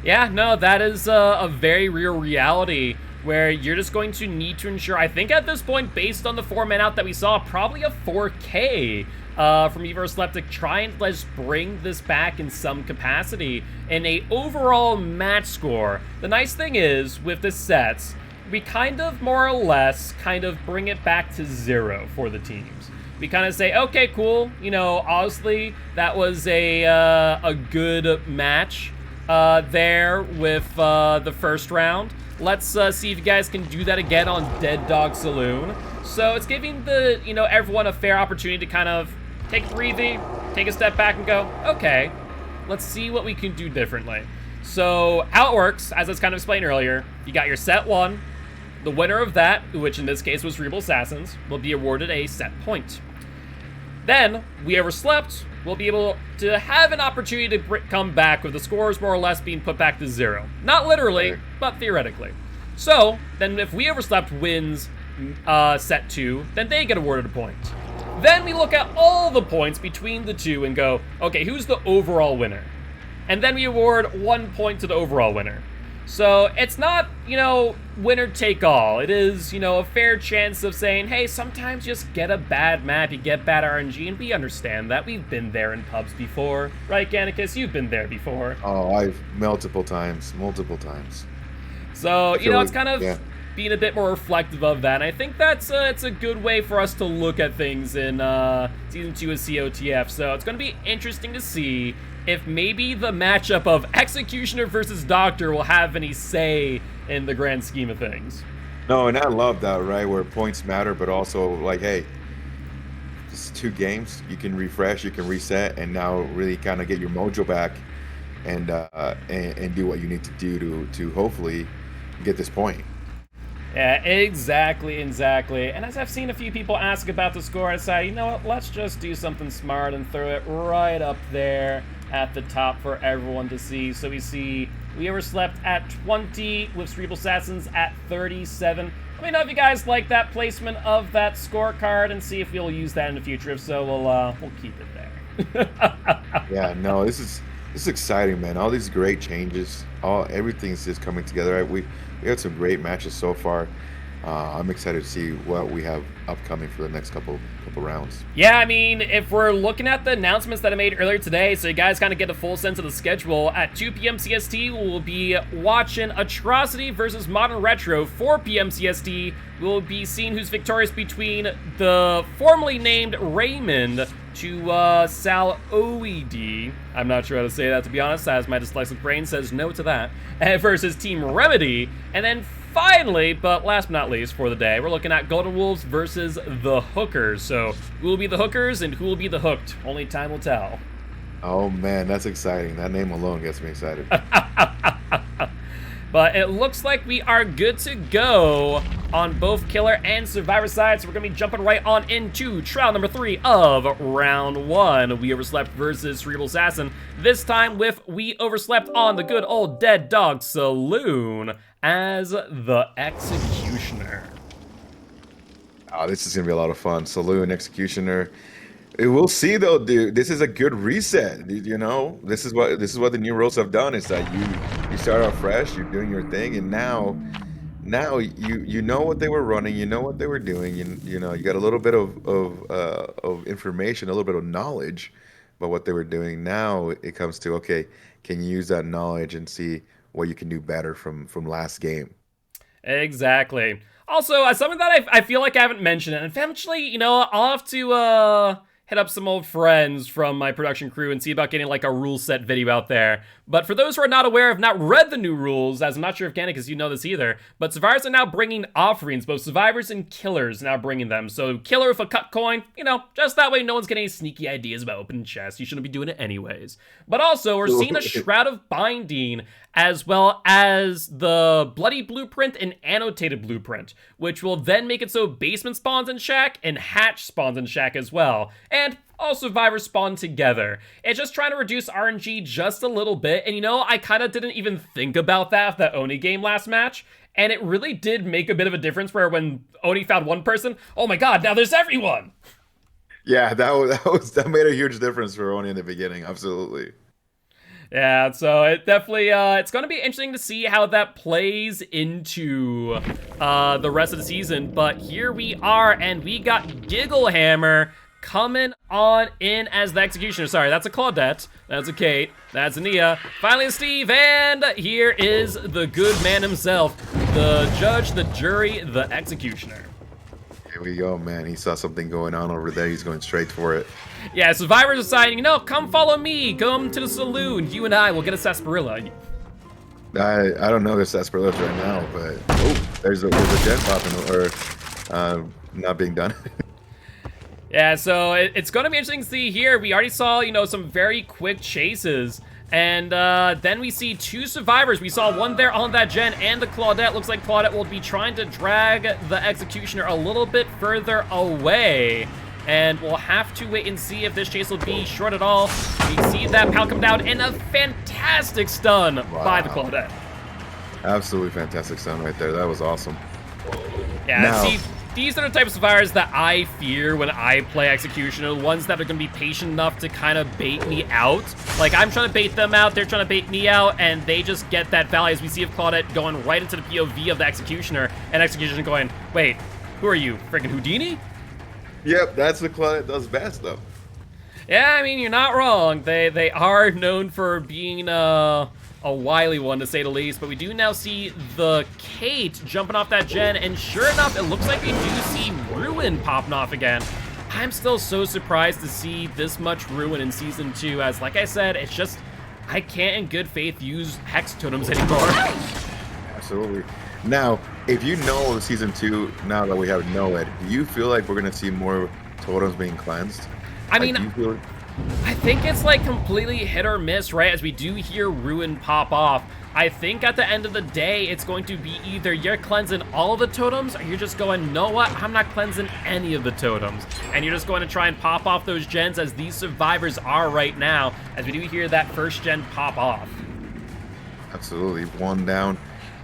Yeah, no, that is a very real reality where you're just going to need to ensure, I think at this point, based on the 4-man out that we saw, probably a 4K from Evo Slept to try and let's bring this back in some capacity in a overall match score. The nice thing is, with the sets, we kind of more or less kind of bring it back to 0 for the teams. We kind of say, okay, cool, you know, honestly, that was a good match there with the first round. Let's see if you guys can do that again on Dead Dog Saloon. So it's giving the, you know, everyone a fair opportunity to kind of take a breathy, take a step back and go, okay, let's see what we can do differently. So how it works, as I was kind of explained earlier, you got your set 1. The winner of that, which in this case was Cerebral Assassins, will be awarded a set point. Then, We Overslept will be able to have an opportunity to come back with the scores more or less being put back to 0. Not literally, but theoretically. So, then if We Overslept wins set 2, then they get awarded a point. Then we look at all the points between the two and go, okay, who's the overall winner? And then we award 1 point to the overall winner. So it's not, you know, winner take all. It is, you know, a fair chance of saying, hey, sometimes just get a bad map, you get bad RNG, and we understand that. We've been there in pubs before. Right, Gannicus? You've been there before. Oh, I've multiple times. So, you know, it's kind of being a bit more reflective of that. And I think that's it's a good way for us to look at things in Season 2 of COTF. So it's going to be interesting to see if maybe the matchup of Executioner versus Doctor will have any say in the grand scheme of things. No, and I love that, right, where points matter, but also, like, hey, it's 2 games. You can refresh, you can reset, and now really kind of get your mojo back and do what you need to do to hopefully get this point. Yeah, exactly. And as I've seen a few people ask about the score, I decided, you know what, let's just do something smart and throw it right up there at the top for everyone to see. So we see We Overslept at 20 with Cerebral Assassins at 37. Let me know if you guys like that placement of that scorecard and see if we'll use that in the future. If so, we'll keep it there. Yeah, no, this is exciting, man. All these great changes, everything's just coming together. We had some great matches so far. I'm excited to see what we have upcoming for the next couple rounds. Yeah, I mean, if we're looking at the announcements that I made earlier today, so you guys kind of get a full sense of the schedule, at 2 p.m. CST, we'll be watching Atrocity versus Modern Retro. 4 p.m. CST, we'll be seeing who's victorious between the formerly named Raymond to Sal OED. I'm not sure how to say that, to be honest, as my dyslexic brain says no to that. Versus Team Remedy. And then finally, but last but not least for the day, we're looking at Golden Wolves versus the Hookers. So who will be the Hookers and who will be the Hooked? Only time will tell. Oh man, that's exciting. That name alone gets me excited. But it looks like we are good to go on both Killer and Survivor side, so we're going to be jumping right on into trial number 3 of round 1. We Overslept versus Cerebral Assassin, this time with We Overslept on the good old Dead Dog Saloon as the Executioner. Oh, this is going to be a lot of fun. Saloon, Executioner. We'll see though, dude. This is a good reset. You know, this is what the new rules have done. Is that you start off fresh, you're doing your thing, and now you know what they were running, you know what they were doing, you know you got a little bit of information, a little bit of knowledge about what they were doing. Now it comes to, okay, can you use that knowledge and see what you can do better from last game? Exactly. Also, something that I feel like I haven't mentioned, and eventually, you know, I'll have to hit up some old friends from my production crew and see about getting like a rule set video out there. But for those who are not aware, have not read the new rules, as I'm not sure if Gannicus, you know this either, but survivors are now bringing offerings, both survivors and killers now bringing them. So killer with a cut coin, you know, just that way no one's getting any sneaky ideas about opening chests. You shouldn't be doing it anyways. But also, we're seeing a Shroud of Binding, as well as the Bloody Blueprint and Annotated Blueprint, which will then make it so Basement spawns in Shack and Hatch spawns in Shack as well. And all survivors spawn together. It's just trying to reduce RNG just a little bit, and you know, I kind of didn't even think about that Oni game last match, and it really did make a bit of a difference where when Oni found one person, oh my god, now there's everyone! Yeah, that made a huge difference for Oni in the beginning, absolutely. Yeah, so it definitely, it's going to be interesting to see how that plays into the rest of the season. But here we are, and we got Gigglehammer coming on in as the Executioner. Sorry, that's a Claudette, that's a Kate, that's a Nia, finally a Steve, and here is the good man himself, the judge, the jury, the Executioner. Here we go, man. He saw something going on over there. He's going straight for it. Yeah, survivors are deciding, you know, come follow me, come to the saloon. You and I will get a sarsaparilla. I don't know the sarsaparillas right now, but oh, there's a gen popping or not being done. Yeah, so it's going to be interesting to see here. We already saw, you know, some very quick chases. And then we see two survivors. We saw one there on that gen and the Claudette. Looks like Claudette will be trying to drag the Executioner a little bit further away. And we'll have to wait and see if this chase will be short at all. We see that Pal come down and a fantastic stun by the Claudette. Absolutely fantastic stun right there. That was awesome. Yeah, now, see, these are the type of survivors that I fear when I play Executioner, the ones that are going to be patient enough to kind of bait me out. Like, I'm trying to bait them out, they're trying to bait me out, and they just get that value, as we see of Claudette going right into the POV of the Executioner, and Executioner going, wait, who are you, freaking Houdini? Yep, that's the Claudette does best, though. Yeah, I mean, you're not wrong. They are known for being a wily one, to say the least, but we do now see the Kate jumping off that gen, and sure enough, it looks like we do see Ruin popping off again. I'm still so surprised to see this much Ruin in Season 2, as like I said, it's just, I can't in good faith use Hex Totems anymore. Absolutely. Now, if you know Season 2, now that we have Know It, do you feel like we're going to see more totems being cleansed? I mean, I think it's like completely hit or miss, right? As we do hear Ruin pop off. I think at the end of the day, it's going to be either you're cleansing all of the totems, or you're just going, know what? I'm not cleansing any of the totems. And you're just going to try and pop off those gens as these survivors are right now, as we do hear that first gen pop off. Absolutely. One down.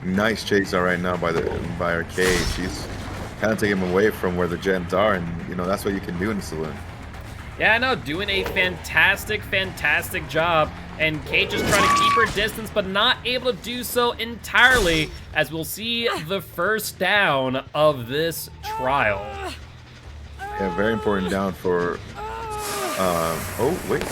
Nice chase out right now by Arcade. She's kind of taking him away from where the gens are, and you know that's what you can do in the saloon. Yeah, I know, doing a fantastic, fantastic job. And Kate just trying to keep her distance, but not able to do so entirely, as we'll see the first down of this trial. Yeah, very important down for, oh, wait.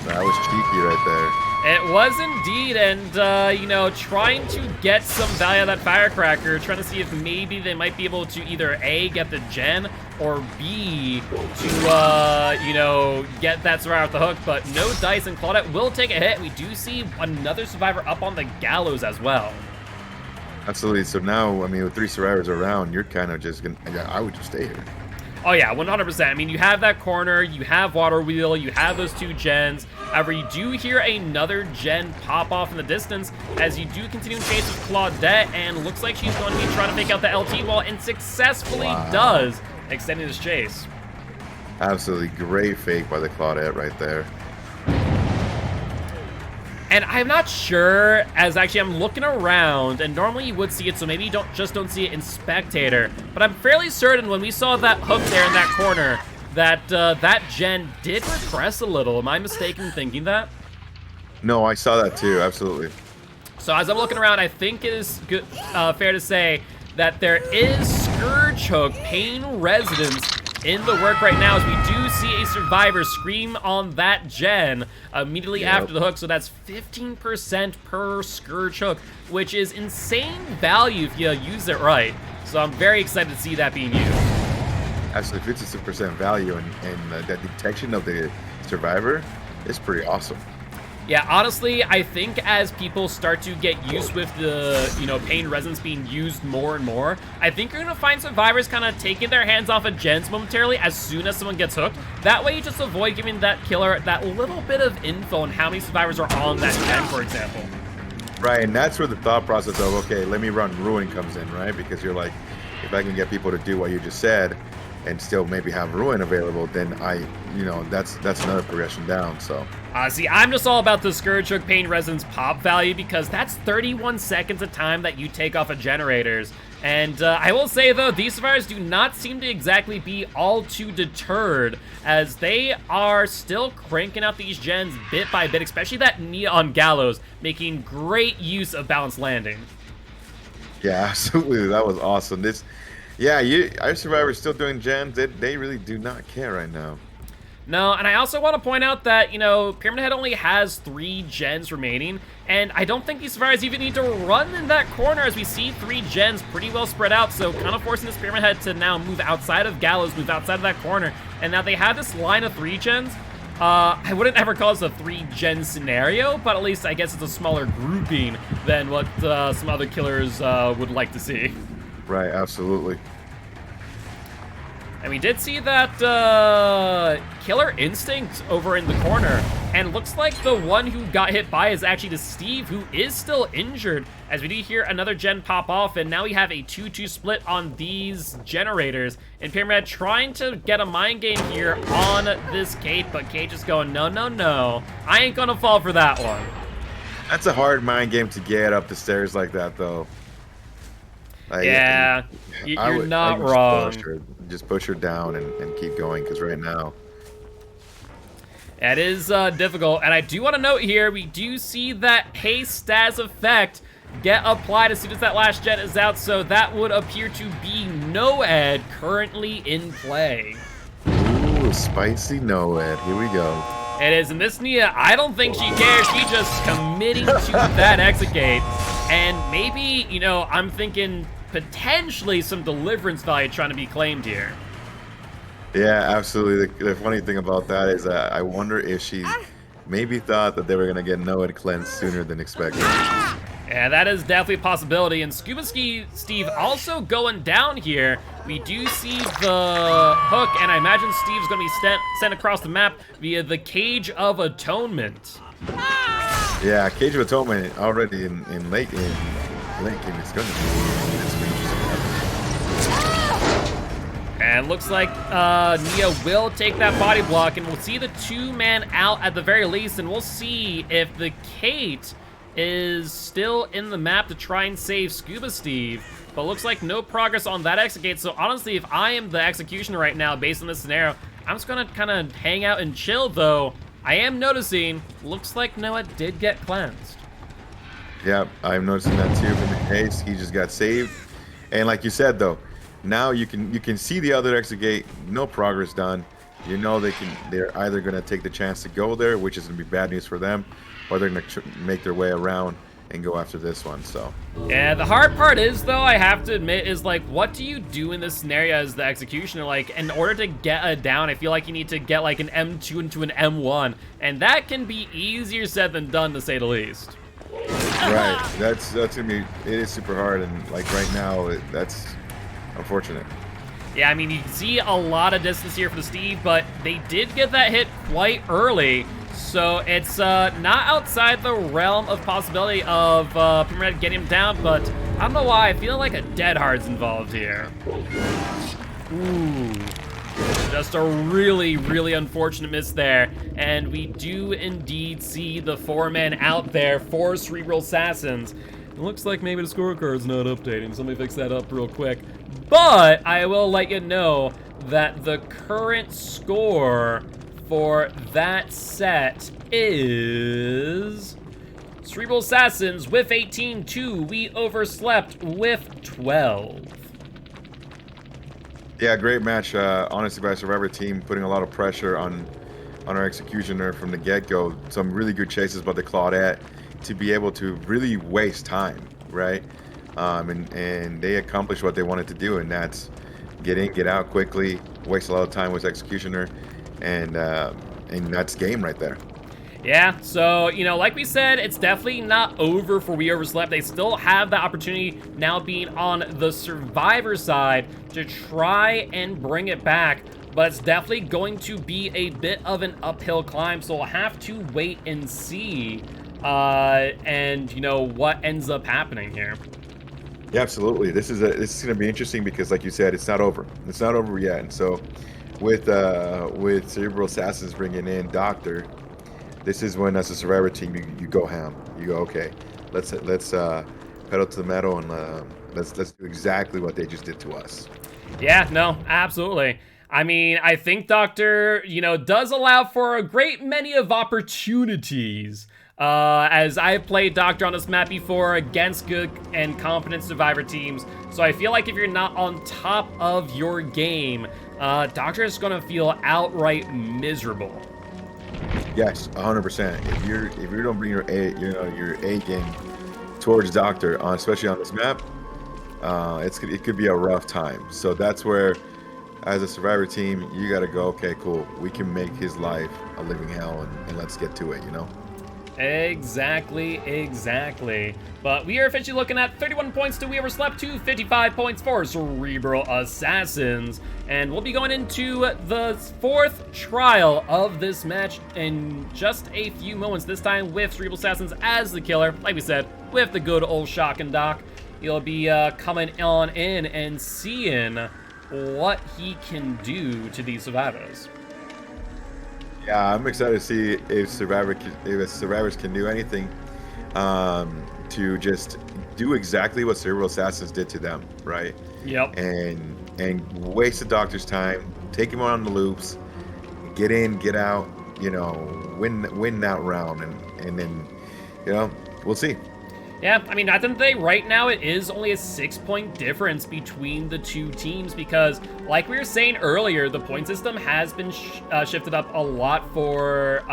That was cheeky right there. It was indeed, and, you know, trying to get some value out of that firecracker, trying to see if maybe they might be able to either A, get the gen, or B, to, you know, get that survivor off the hook, but no dice, and Claudette will take a hit. We do see another survivor up on the gallows as well. Absolutely. So now, I mean, with 3 survivors around, you're kind of just gonna, yeah, I would just stay here. Oh yeah, 100%. I mean, you have that corner, you have Water Wheel, you have those 2 gens. However, you do hear another gen pop off in the distance as you do continue to chase with Claudette, and looks like she's going to be trying to make out the LT wall, and successfully does, extending this chase. Absolutely great fake by the Claudette right there. And I'm not sure, as actually I'm looking around, and normally you would see it, so maybe you don't see it in Spectator, but I'm fairly certain when we saw that hook there in that corner, that that gen did regress a little. Am I mistaken in thinking that? No, I saw that too, absolutely. So as I'm looking around, I think it is good, fair to say that there is Scourge Hook, Pain Residence, in the work right now, as we do see a survivor scream on that gen immediately after the hook. So that's 15% per Scourge Hook, which is insane value if you use it right. So I'm very excited to see that being used. Actually, 56% value, and that detection of the survivor is pretty awesome. Yeah, honestly, I think as people start to get used with the, you know, Pain Resonance being used more and more, I think you're going to find survivors kind of taking their hands off of gens momentarily as soon as someone gets hooked. That way you just avoid giving that killer that little bit of info on how many survivors are on that gen, for example. Right, and that's where the thought process of, okay, let me run Ruin comes in, right? Because you're like, if I can get people to do what you just said and still maybe have Ruin available, then that's another progression down, so. See, I'm just all about the Scourge Hook Pain Resonance pop value, because that's 31 seconds of time that you take off of generators. And I will say, though, these survivors do not seem to exactly be all too deterred, as they are still cranking out these gens bit by bit, especially that Nia on Gallows, making great use of balanced landing. Yeah, absolutely. That was awesome. Our survivors still doing gens. They really do not care right now. No, and I also want to point out that, Pyramid Head only has 3 gens remaining, and I don't think these survivors even need to run in that corner, as we see 3 gens pretty well spread out, so kind of forcing this Pyramid Head to now move outside of Gallows, move outside of that corner, and now they have this line of 3 gens. I wouldn't ever call this a 3-gen scenario, but at least I guess it's a smaller grouping than what some other killers would like to see. Right, absolutely. And we did see that Killer Instinct over in the corner, and looks like the one who got hit by is actually the Steve, who is still injured, as we do hear another gen pop off, and now we have a 2-2 split on these generators, and Pyramid trying to get a mind game here on this Kate, but Kate just going, no, no, no, I ain't gonna fall for that one. That's a hard mind game to get up the stairs like that, though. Yeah, you're not wrong. Just push her down and keep going, because right now... It is difficult, and I do want to note here, we do see that haste stas effect get applied as soon as that last gen is out, so that would appear to be Noed currently in play. Ooh, spicy Noed. Here we go. It is, and this Nia, I don't think she cares. She's just committing to that execute, and maybe, I'm thinking potentially some deliverance value trying to be claimed here. Yeah, absolutely. The funny thing about that is I wonder if she maybe thought that they were going to get Noed cleansed sooner than expected. Yeah, that is definitely a possibility. And Scuba Steve also going down here. We do see the hook, and I imagine Steve's going to be sent across the map via the Cage of Atonement. Yeah, Cage of Atonement already in late game. It's going to be interesting. And looks like Nia will take that body block, and we'll see the 2-man out at the very least, and we'll see if the Kate is still in the map to try and save Scuba Steve. But looks like no progress on that execute, so honestly, if I am the executioner right now, based on this scenario, I'm just gonna kind of hang out and chill, though. I am noticing, looks like Noah did get cleansed. Yeah, I'm noticing that too from the case. He just got saved. And like you said, though, now you can see the other exit gate, no progress done. You know they're either gonna take the chance to go there, which is gonna be bad news for them, or they're gonna make their way around and go after this one. So yeah, the hard part is, though, I have to admit, is like, what do you do in this scenario as the executioner? Like, in order to get a down, I feel like you need to get like an M2 into an M1, and that can be easier said than done, to say the least. Right, that's gonna be, it is super hard, and like right now, that's unfortunate. Yeah, I mean, you can see a lot of distance here for the Steve, but they did get that hit quite early, so it's not outside the realm of possibility of Pyramid getting him down, but I don't know why, I feel like a dead hard's involved here. Ooh. Just a really, really unfortunate miss there, and we do indeed see the 4-man out there for Cerebral Assassins. It looks like maybe the scorecard's not updating, so let me fix that up real quick. But I will let you know that the current score for that set is Cerebral Assassins with 18-2. We overslept with 12. Yeah, great match. Honestly, by Survivor team, putting a lot of pressure on our executioner from the get-go. Some really good chases by the Claudette to be able to really waste time, right? And they accomplished what they wanted to do, and that's get in, get out quickly, waste a lot of time with executioner, and that's game right there. Yeah, so, like we said, it's definitely not over for We Overslept. They still have the opportunity, now being on the Survivor side, to try and bring it back, but it's definitely going to be a bit of an uphill climb, so we'll have to wait and see, and, what ends up happening here. Yeah, absolutely. This is going to be interesting because, like you said, it's not over. It's not over yet, and so with Cerebral Assassins bringing in Doctor, this is when, as a Survivor team, you go ham. You go, okay, let's pedal to the metal Let's do exactly what they just did to us. Yeah, no, absolutely. I mean, I think Doctor, does allow for a great many of opportunities. As I've played Doctor on this map before against good and competent Survivor teams, so I feel like if you're not on top of your game, Doctor is gonna feel outright miserable. Yes, 100%. If you don't bring your A game towards Doctor, especially on this map, it could be a rough time. So that's where, as a Survivor team, you got to go, okay, cool. We can make his life a living hell, and let's get to it, you know? Exactly. But we are officially looking at 31 points to We Overslept to 55 points for Cerebral Assassins. And we'll be going into the 4th trial of this match in just a few moments. This time with Cerebral Assassins as the killer, like we said, with the good old Shock and Doc. He'll be coming on in and seeing what he can do to these survivors. Yeah, I'm excited to see if survivors can do anything to just do exactly what Cerebral Assassins did to them, right? Yep. And waste the Doctor's time, take him on the loops, get in, get out, win that round, and then, we'll see. Yeah, I mean, at the end of the day, right now it is only a 6-point difference between the two teams because, like we were saying earlier, the point system has been shifted up a lot for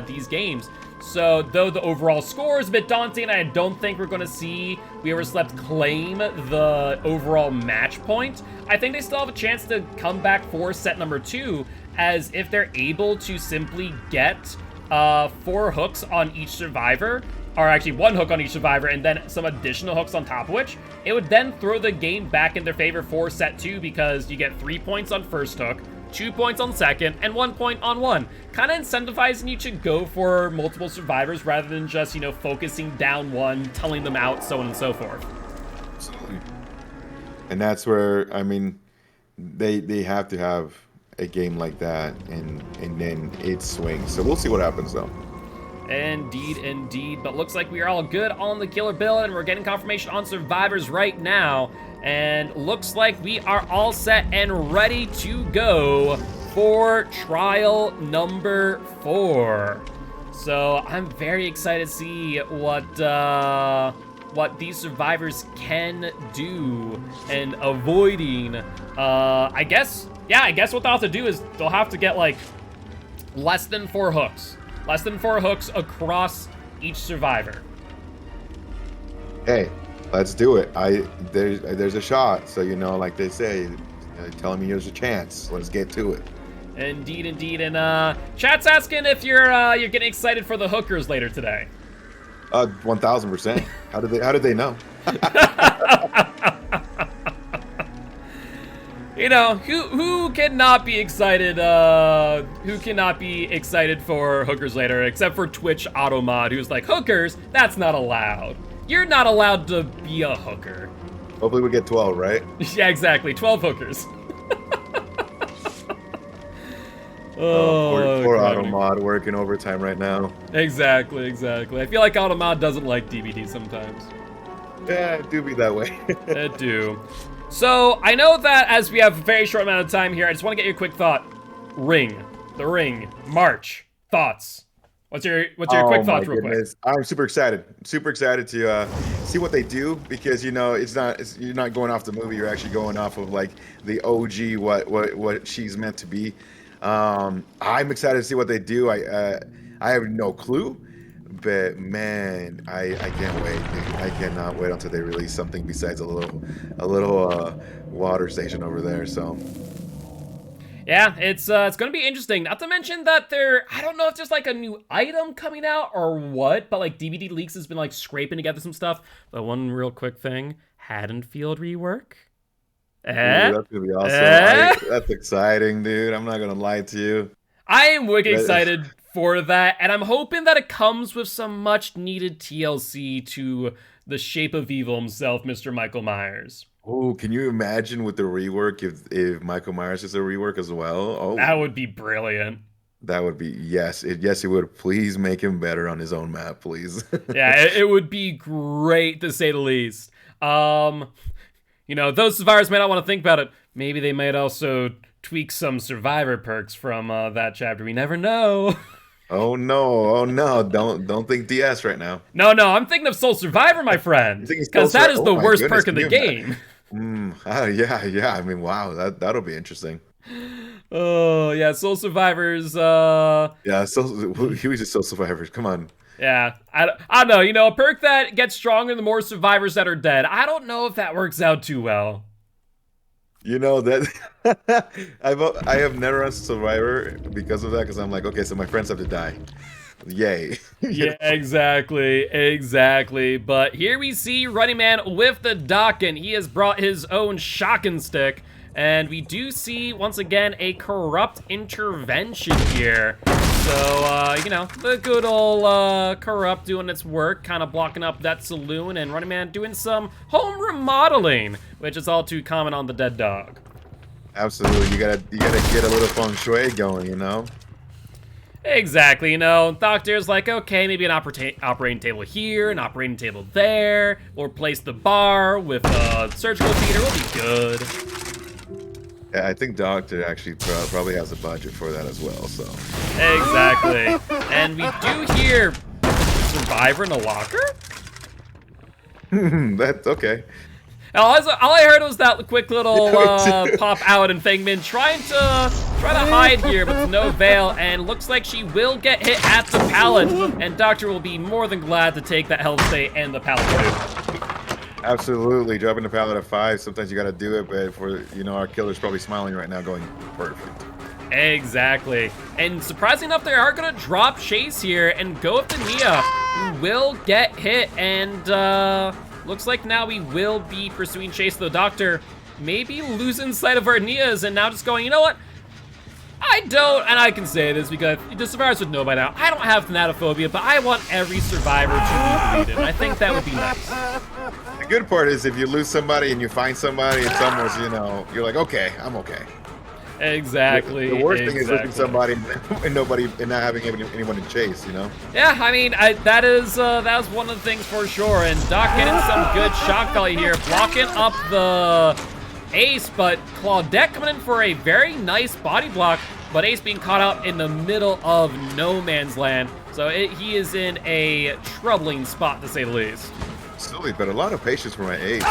these games. So, though the overall score is a bit daunting, I don't think we're going to see We Overslept claim the overall match point. I think they still have a chance to come back for set number 2, as if they're able to simply get 4 hooks on each survivor, or actually 1 hook on each survivor, and then some additional hooks on top of which, it would then throw the game back in their favor for set 2 because you get 3 points on first hook, 2 points on second, and 1 point on one. Kind of incentivizing you to go for multiple survivors rather than just, focusing down one, telling them out, so on and so forth. Absolutely. And that's where, I mean, they have to have a game like that, and then it swings. So we'll see what happens, though. Indeed. But looks like we are all good on the killer build, and we're getting confirmation on survivors right now. And looks like we are all set and ready to go for trial number 4. So I'm very excited to see what these survivors can do and avoiding. I guess what they'll have to do is they'll have to get like less than 4 hooks. Less than 4 hooks across each survivor. Hey, let's do it. There's a shot. So, like they say, telling me there's a chance. Let's get to it. Indeed. And chat's asking if you're getting excited for the hookers later today. 1000%. How did they know? Who cannot be excited? Who cannot be excited for hookers later, except for Twitch Automod, who's like, hookers? That's not allowed. You're not allowed to be a hooker. Hopefully we get 12, right? Yeah, exactly. 12 hookers. Poor Automod working overtime right now. Exactly. I feel like Automod doesn't like DVD sometimes. Yeah, it do be that way. It do. So, I know that as we have a very short amount of time here, I just want to get your quick thought. The Ring, March, thoughts. What's your quick thoughts real quick? I'm super excited. Super excited to see what they do because, you're not going off the movie, you're actually going off of like the OG, what she's meant to be. I'm excited to see what they do. I have no clue. But man, I can't wait. I cannot wait until they release something besides a little water station over there. So yeah, it's gonna be interesting. Not to mention that I don't know if there's like a new item coming out or what, but like DVD Leaks has been like scraping together some stuff. But one real quick thing, Haddonfield rework. Ooh, that's gonna be awesome. That's exciting, dude. I'm not gonna lie to you. I am wicked excited for that, and I'm hoping that it comes with some much needed TLC to the shape of evil himself, Mr. Michael Myers. Oh, can you imagine with the rework if Michael Myers is a rework as well? Oh, that would be brilliant. That would be yes, it would. Please make him better on his own map, please. Yeah, it would be great to say the least. You know, those survivors may not want to think about it. Maybe they might also tweak some survivor perks from that chapter. We never know. Oh no, oh no, don't think DS right now. No, I'm thinking of Soul Survivor, my friend. Because that is the worst perk in the game. Yeah. I mean, wow, that'll be interesting. Oh, yeah, Soul Survivors, Yeah, he was just Soul Survivors, come on. Yeah, I don't know, you know, a perk that gets stronger the more survivors that are dead. I don't know if that works out too well. You know that I have never run Survivor because of that, because I'm like, okay, so my friends have to die. Yay. Yeah, exactly. But here we see Running Man with the dock, and he has brought his own shocking stick. And we do see, once again, a corrupt intervention here. So, you know, the good old corrupt doing its work, kind of blocking up that saloon, and Running Man doing some home remodeling, which is all too common on the dead dog. Absolutely, you gotta get a little feng shui going, you know? Exactly, you know, Doctor's like, okay, maybe an operating table here, an operating table there, or replace the bar with a surgical theater, will be good. Yeah, I think Doctor actually probably has a budget for that as well, so. Exactly. And we do hear Survivor in a locker? That's okay. All I heard was that quick little pop out, and Feng Min trying to hide here, but to no avail, and looks like she will get hit at the pallet, and Doctor will be more than glad to take that health state and the pallet too. Absolutely, dropping the pallet at 5. Sometimes you got to do it, but for our killer's probably smiling right now, going perfect. Exactly, and surprisingly enough, they are gonna drop Chase here and go up to Nia, who will get hit, and looks like now we will be pursuing Chase. The Doctor maybe losing sight of our Nias, and now just going, you know what? I don't, and I can say this because the survivors would know by now, I don't have thanatophobia, but I want every survivor to be deleted. I think that would be nice. The good part is if you lose somebody and you find somebody, it's almost, you're like, okay, I'm okay. Exactly. The worst thing is losing somebody and not having anyone to chase, you know? Yeah, I mean, that was one of the things for sure. And Doc getting some good shock value here, blocking up the Ace, but Claudette coming in for a very nice body block, but Ace being caught out in the middle of no man's land. So he is in a troubling spot, to say the least. Absolutely, but a lot of patience for my Ace.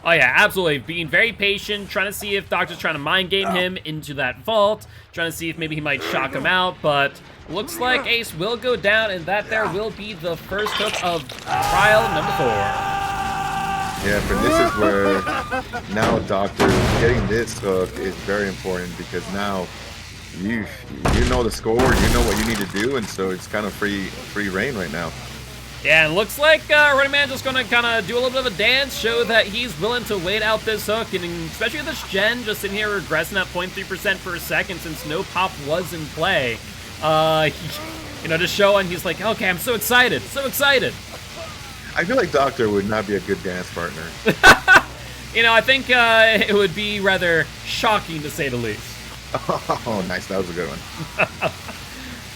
Oh yeah, absolutely. Being very patient, trying to see if Doctor's trying to mind game him into that vault, trying to see if maybe he might shock him out, but looks like Ace will go down, and that there will be the first hook of trial number 4. Yeah, but this is where now Doctor getting this hook is very important, because now you know the score, you know what you need to do, and so it's kind of free reign right now. Yeah, it looks like Running Man just gonna kind of do a little bit of a dance, show that he's willing to wait out this hook, and especially with this gen just sitting here regressing at 0.3% per second since no pop was in play. Just showing he's like, okay, I'm so excited. I feel like Doctor would not be a good dance partner. I think it would be rather shocking to say the least. Oh, nice. That was a good one.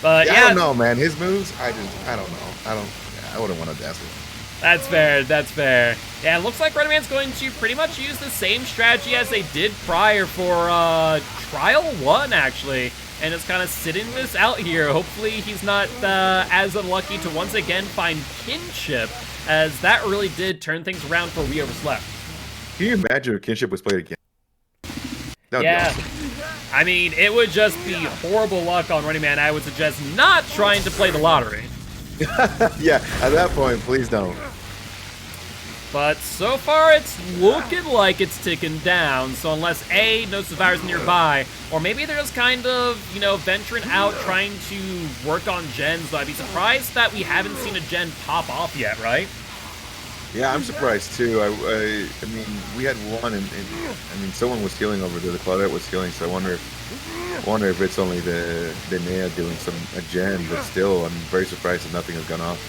But yeah, I don't know, man. His moves, I don't know. I wouldn't want to dance with him. That's fair. Yeah, it looks like Running Man's going to pretty much use the same strategy as they did prior for Trial 1, actually. And it's kind of sitting this out here. Hopefully he's not as unlucky to once again find Kinship, as that really did turn things around for We Overslept. Can you imagine if Kinship was played again? That would be awesome. I mean, it would just be horrible luck on Running Man. I would suggest not trying to play the lottery. Yeah, at that point, please don't. But so far, it's looking like it's ticking down. So unless A, no survivors nearby, or maybe they're just kind of, venturing out, trying to work on gens. So I'd be surprised that we haven't seen a gen pop off yet, right? Yeah, I'm surprised too. I mean, we had one, and someone was healing over there. The Claudette was healing, so I wonder if it's only the Nea doing a gen, but still, I'm very surprised that nothing has gone off.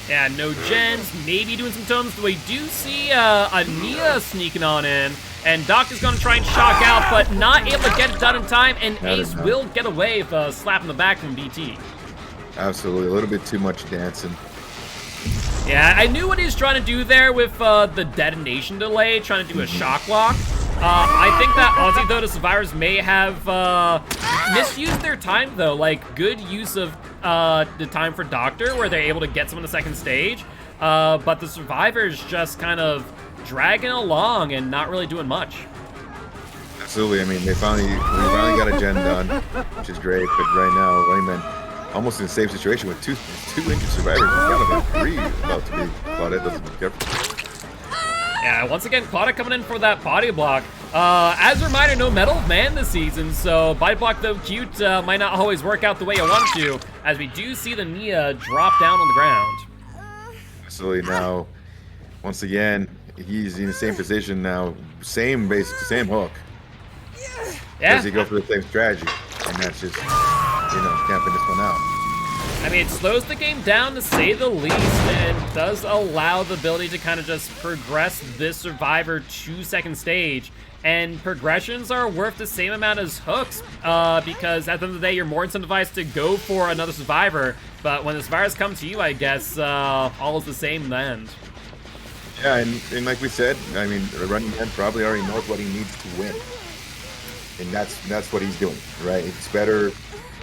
Yeah, no gens, maybe doing some totems, but we do see a Nia sneaking on in, and Doc is going to try and shock out, but not able to get it done in time, and Ace will get away with a slap in the back from BT. Absolutely, a little bit too much dancing. Yeah, I knew what he was trying to do there with the detonation delay, trying to do a shock lock. I think that honestly, though, the survivors may have misused their time, though. Like, good use of the time for Doctor, where they're able to get someone to second stage. But the survivors just kind of dragging along and not really doing much. Absolutely. I mean, we finally got a gen done, which is great. But right now, Running Man almost in the same situation with two injured survivors. It's got about 3 about to be. Claudette doesn't be careful. Yeah, once again, Claudette coming in for that body block. As a reminder, no Medal of Man this season, so body block, though cute, might not always work out the way you want to, as we do see the Nia drop down on the ground. Absolutely. Now, once again, he's in the same position now. Same hook. Yeah. Does he go for the same strategy? And that's just, camping this one out. I mean, it slows the game down, to say the least, and does allow the ability to kind of just progress this survivor to second stage. And progressions are worth the same amount as hooks, because at the end of the day, you're more incentivized to go for another survivor. But when the survivors come to you, I guess all is the same in the end. Yeah, and like we said, I mean, Running Man probably already knows what he needs to win. And that's what he's doing, right? It's better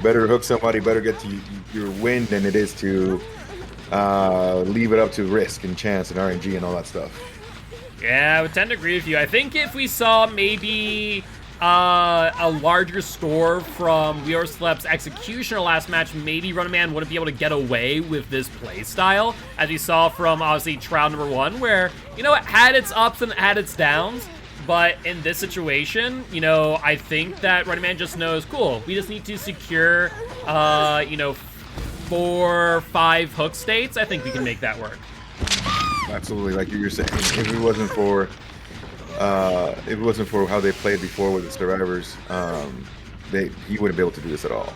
to hook somebody, better get to your win than it is to leave it up to risk and chance and RNG and all that stuff. Yeah, I would tend to agree with you. I think if we saw maybe a larger score from We Are Slep's Executioner last match, maybe Running Man wouldn't be able to get away with this play style, as we saw from, obviously, trial number 1, where, it had its ups and had its downs. But in this situation, I think that Running Man just knows, cool, we just need to secure, 4, 5 hook states. I think we can make that work. Absolutely, like you were saying, if it wasn't for how they played before with the survivors, he wouldn't be able to do this at all.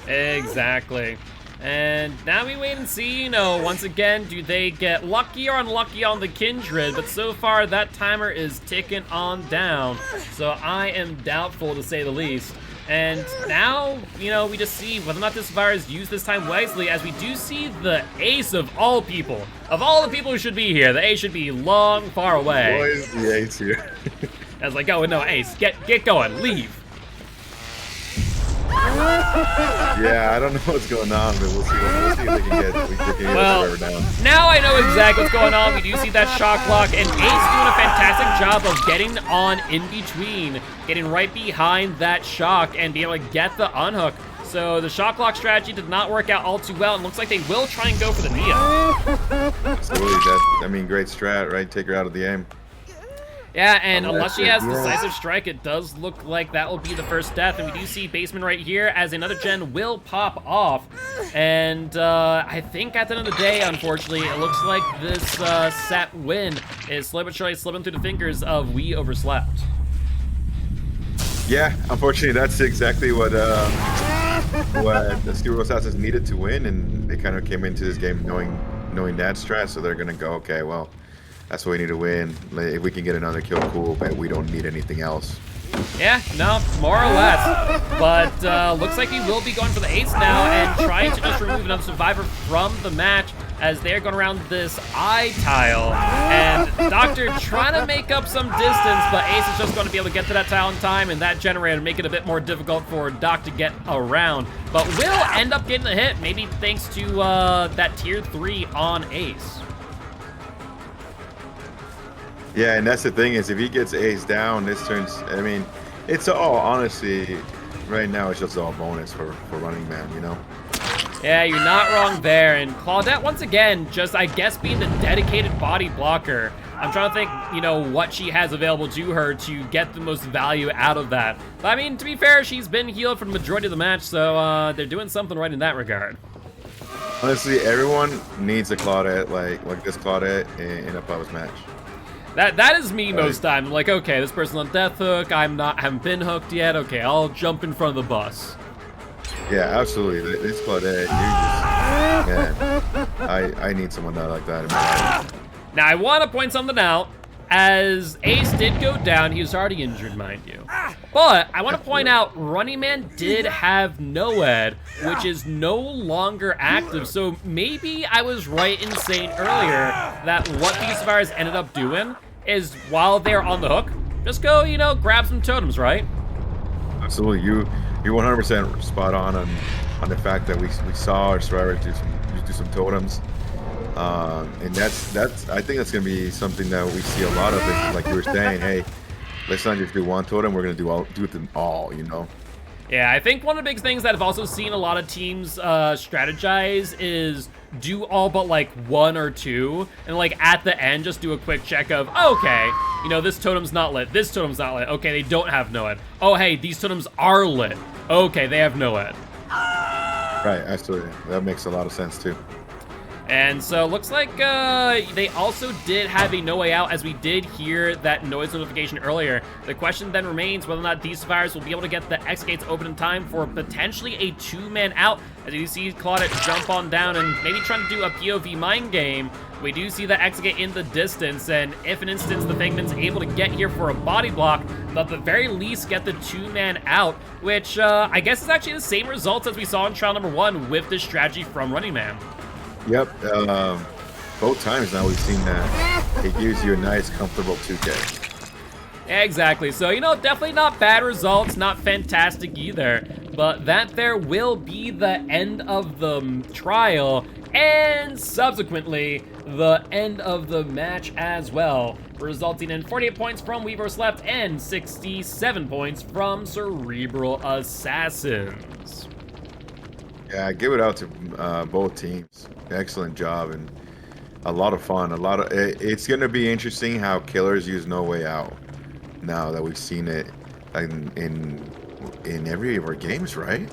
Exactly. And now we wait and see, once again, do they get lucky or unlucky on the Kindred? But so far, that timer is ticking on down. So I am doubtful, to say the least. And now, we just see whether or not this virus used this time wisely, as we do see the ace of all people. Of all the people who should be here, the ace should be long, far away. Boy, is the ace here. I was like, oh, no, ace, get going, leave. Yeah, I don't know what's going on, but we'll see if they can get the down. Now I know exactly what's going on. We do see that shock lock, and Ace doing a fantastic job of getting on in between, getting right behind that shock, and being able to get the unhook. So the shock lock strategy did not work out all too well, and looks like they will try and go for the Nia. Absolutely, great strat, right? Take her out of the aim. Yeah, and unless she has Decisive Strike, it does look like that will be the first death. And we do see Baseman right here, as another gen will pop off. And I think at the end of the day, unfortunately, it looks like this set win is slowly but surely slipping through the fingers of We Overslept. Yeah, unfortunately, that's exactly what the Steel Assassins needed to win, and they kind of came into this game knowing that strat, so they're gonna go, okay, well, that's what we need to win. If we can get another kill, cool, but we don't need anything else. Yeah, no, more or less. But looks like we will be going for the ace now and trying to just remove another survivor from the match, as they're going around this eye tile. And Doctor trying to make up some distance, but Ace is just going to be able to get to that tile in time, and that generator make it a bit more difficult for Doc to get around. But will end up getting the hit, maybe thanks to that tier 3 on Ace. Yeah, and that's the thing, is if he gets Ace down, this turns, I mean, it's all, honestly, right now it's just all bonus for Running Man, Yeah, you're not wrong there. And Claudette, once again, just, I guess, being the dedicated body blocker. I'm trying to think, what she has available to her to get the most value out of that. But, I mean, to be fair, she's been healed for the majority of the match, so they're doing something right in that regard. Honestly, everyone needs a Claudette, like this Claudette in a Pub's match. That is me most times. I'm like, okay, this person's on death hook. haven't been hooked yet. Okay, I'll jump in front of the bus. Yeah, absolutely. This Claudette, man, I need someone like that in my life. Now, I want to point something out. as Ace did go down. He was already injured, mind you. But I want to point out, Running Man did have Noed, which is no longer active. So maybe I was right in saying earlier that what these survivors ended up doing is while they're on the hook, just go, you know, grab some totems, right? Absolutely, you're 100% spot on the fact that we saw our survivors do some totems, and that's I think that's gonna be something that we see a lot of. Is like you were saying, hey, let's not just do one totem, we're gonna do them all, you know. Yeah, I think one of the big things that I've also seen a lot of teams strategize is do all but like one or two, and like at the end just do a quick check of, okay, you know, this totem's not lit, this totem's not lit, okay, they don't have Noed. Oh, hey, these totems are lit. Okay, they have Noed. Right, absolutely. That makes a lot of sense too. And so looks like they also did have a no way out, as we did hear that noise notification earlier. The question then remains whether or not these survivors will be able to get the exit gates open in time for potentially a two-man out. As you see Claudette jump on down and maybe trying to do a POV mind game. We do see the exit gate in the distance, and if an instance the Figment's able to get here for a body block, they'll at the very least get the two-man out, which I guess is actually the same results as we saw in trial number 1 with this strategy from Running Man. Yep, both times now we've seen that. It gives you a nice, comfortable 2K. Exactly, so, you know, definitely not bad results, not fantastic either, but that there will be the end of the trial, and subsequently, the end of the match as well, resulting in 48 points from We vs. Left and 67 points from Cerebral Assassins. Yeah, give it out to both teams. Excellent job and a lot of fun. It's going to be interesting how killers use No Way Out. Now that we've seen it in every of our games, right?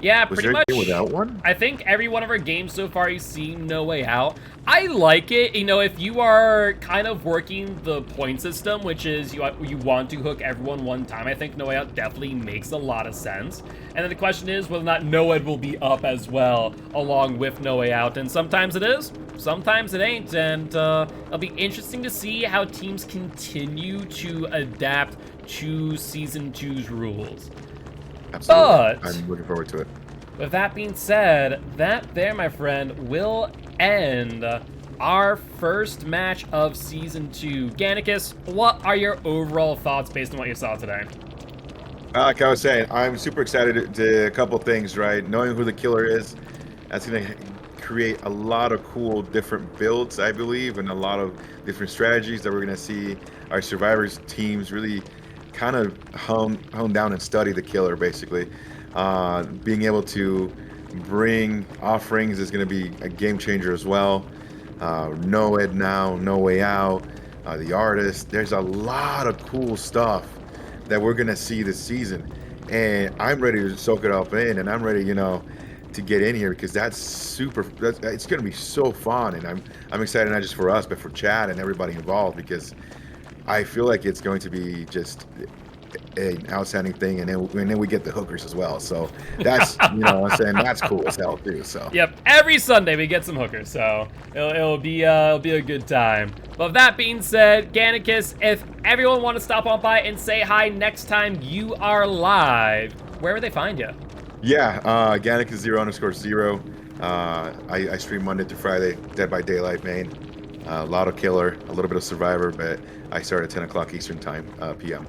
Yeah, Was pretty there much. a game without one? I think every one of our games so far you've seen No Way Out. I like it. You know, if you are kind of working the point system, which is you want to hook everyone one time, I think No Way Out definitely makes a lot of sense. And then the question is whether or not Noed will be up as well, along with No Way Out. And sometimes it is, sometimes it ain't. And it'll be interesting to see how teams continue to adapt to Season 2's rules. Absolutely. But I'm looking forward to it. with that being said, that there, my friend, will end our first match of Season 2. Gannicus, what are your overall thoughts based on what you saw today? Like I was saying, I'm super excited to a couple things, right? Knowing who the killer is, that's going to create a lot of cool different builds, I believe, and a lot of different strategies that we're going to see our survivors teams really kind of hone down and study the killer, basically. Being able to bring offerings is going to be a game changer as well. Noed now, No Way Out, the artist. There's a lot of cool stuff that we're going to see this season. And I'm ready to soak it up in, and I'm ready, you know, to get in here because it's going to be so fun. And I'm excited not just for us, but for Chad and everybody involved, because I feel like it's going to be just an outstanding thing, and then we get the hookers as well. So that's, you know what I'm saying, that's cool as hell too. So Yep, every Sunday we get some hookers, so it'll be a good time. But with that being said, Gannicus, if everyone want to stop on by and say hi next time you are live, where would they find you? yeah, Gannicus 0_0. I stream Monday through Friday, Dead by Daylight main. A lot of killer, a little bit of survivor, but I start at 10 o'clock Eastern time, PM.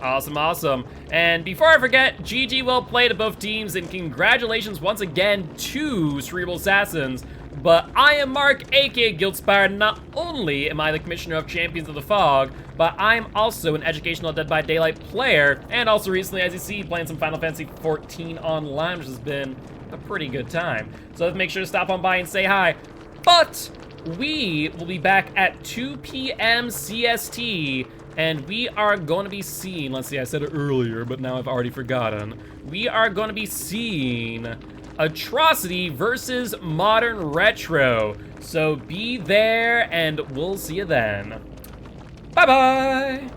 Awesome, awesome. And before I forget, GG well played to both teams, and congratulations once again to Cerebral Assassins. But I am Mark, aka Giltspire. Not only am I the Commissioner of Champions of the Fog, but I'm also an educational Dead by Daylight player, and also recently, as you see, playing some Final Fantasy XIV online, which has been a pretty good time. So let's make sure to stop on by and say hi. But we will be back at 2 p.m. CST, and we are going to be seeing, let's see, I said it earlier, but now I've already forgotten. We are going to be seeing Atrocity versus Modern Retro. So be there, and we'll see you then. Bye-bye!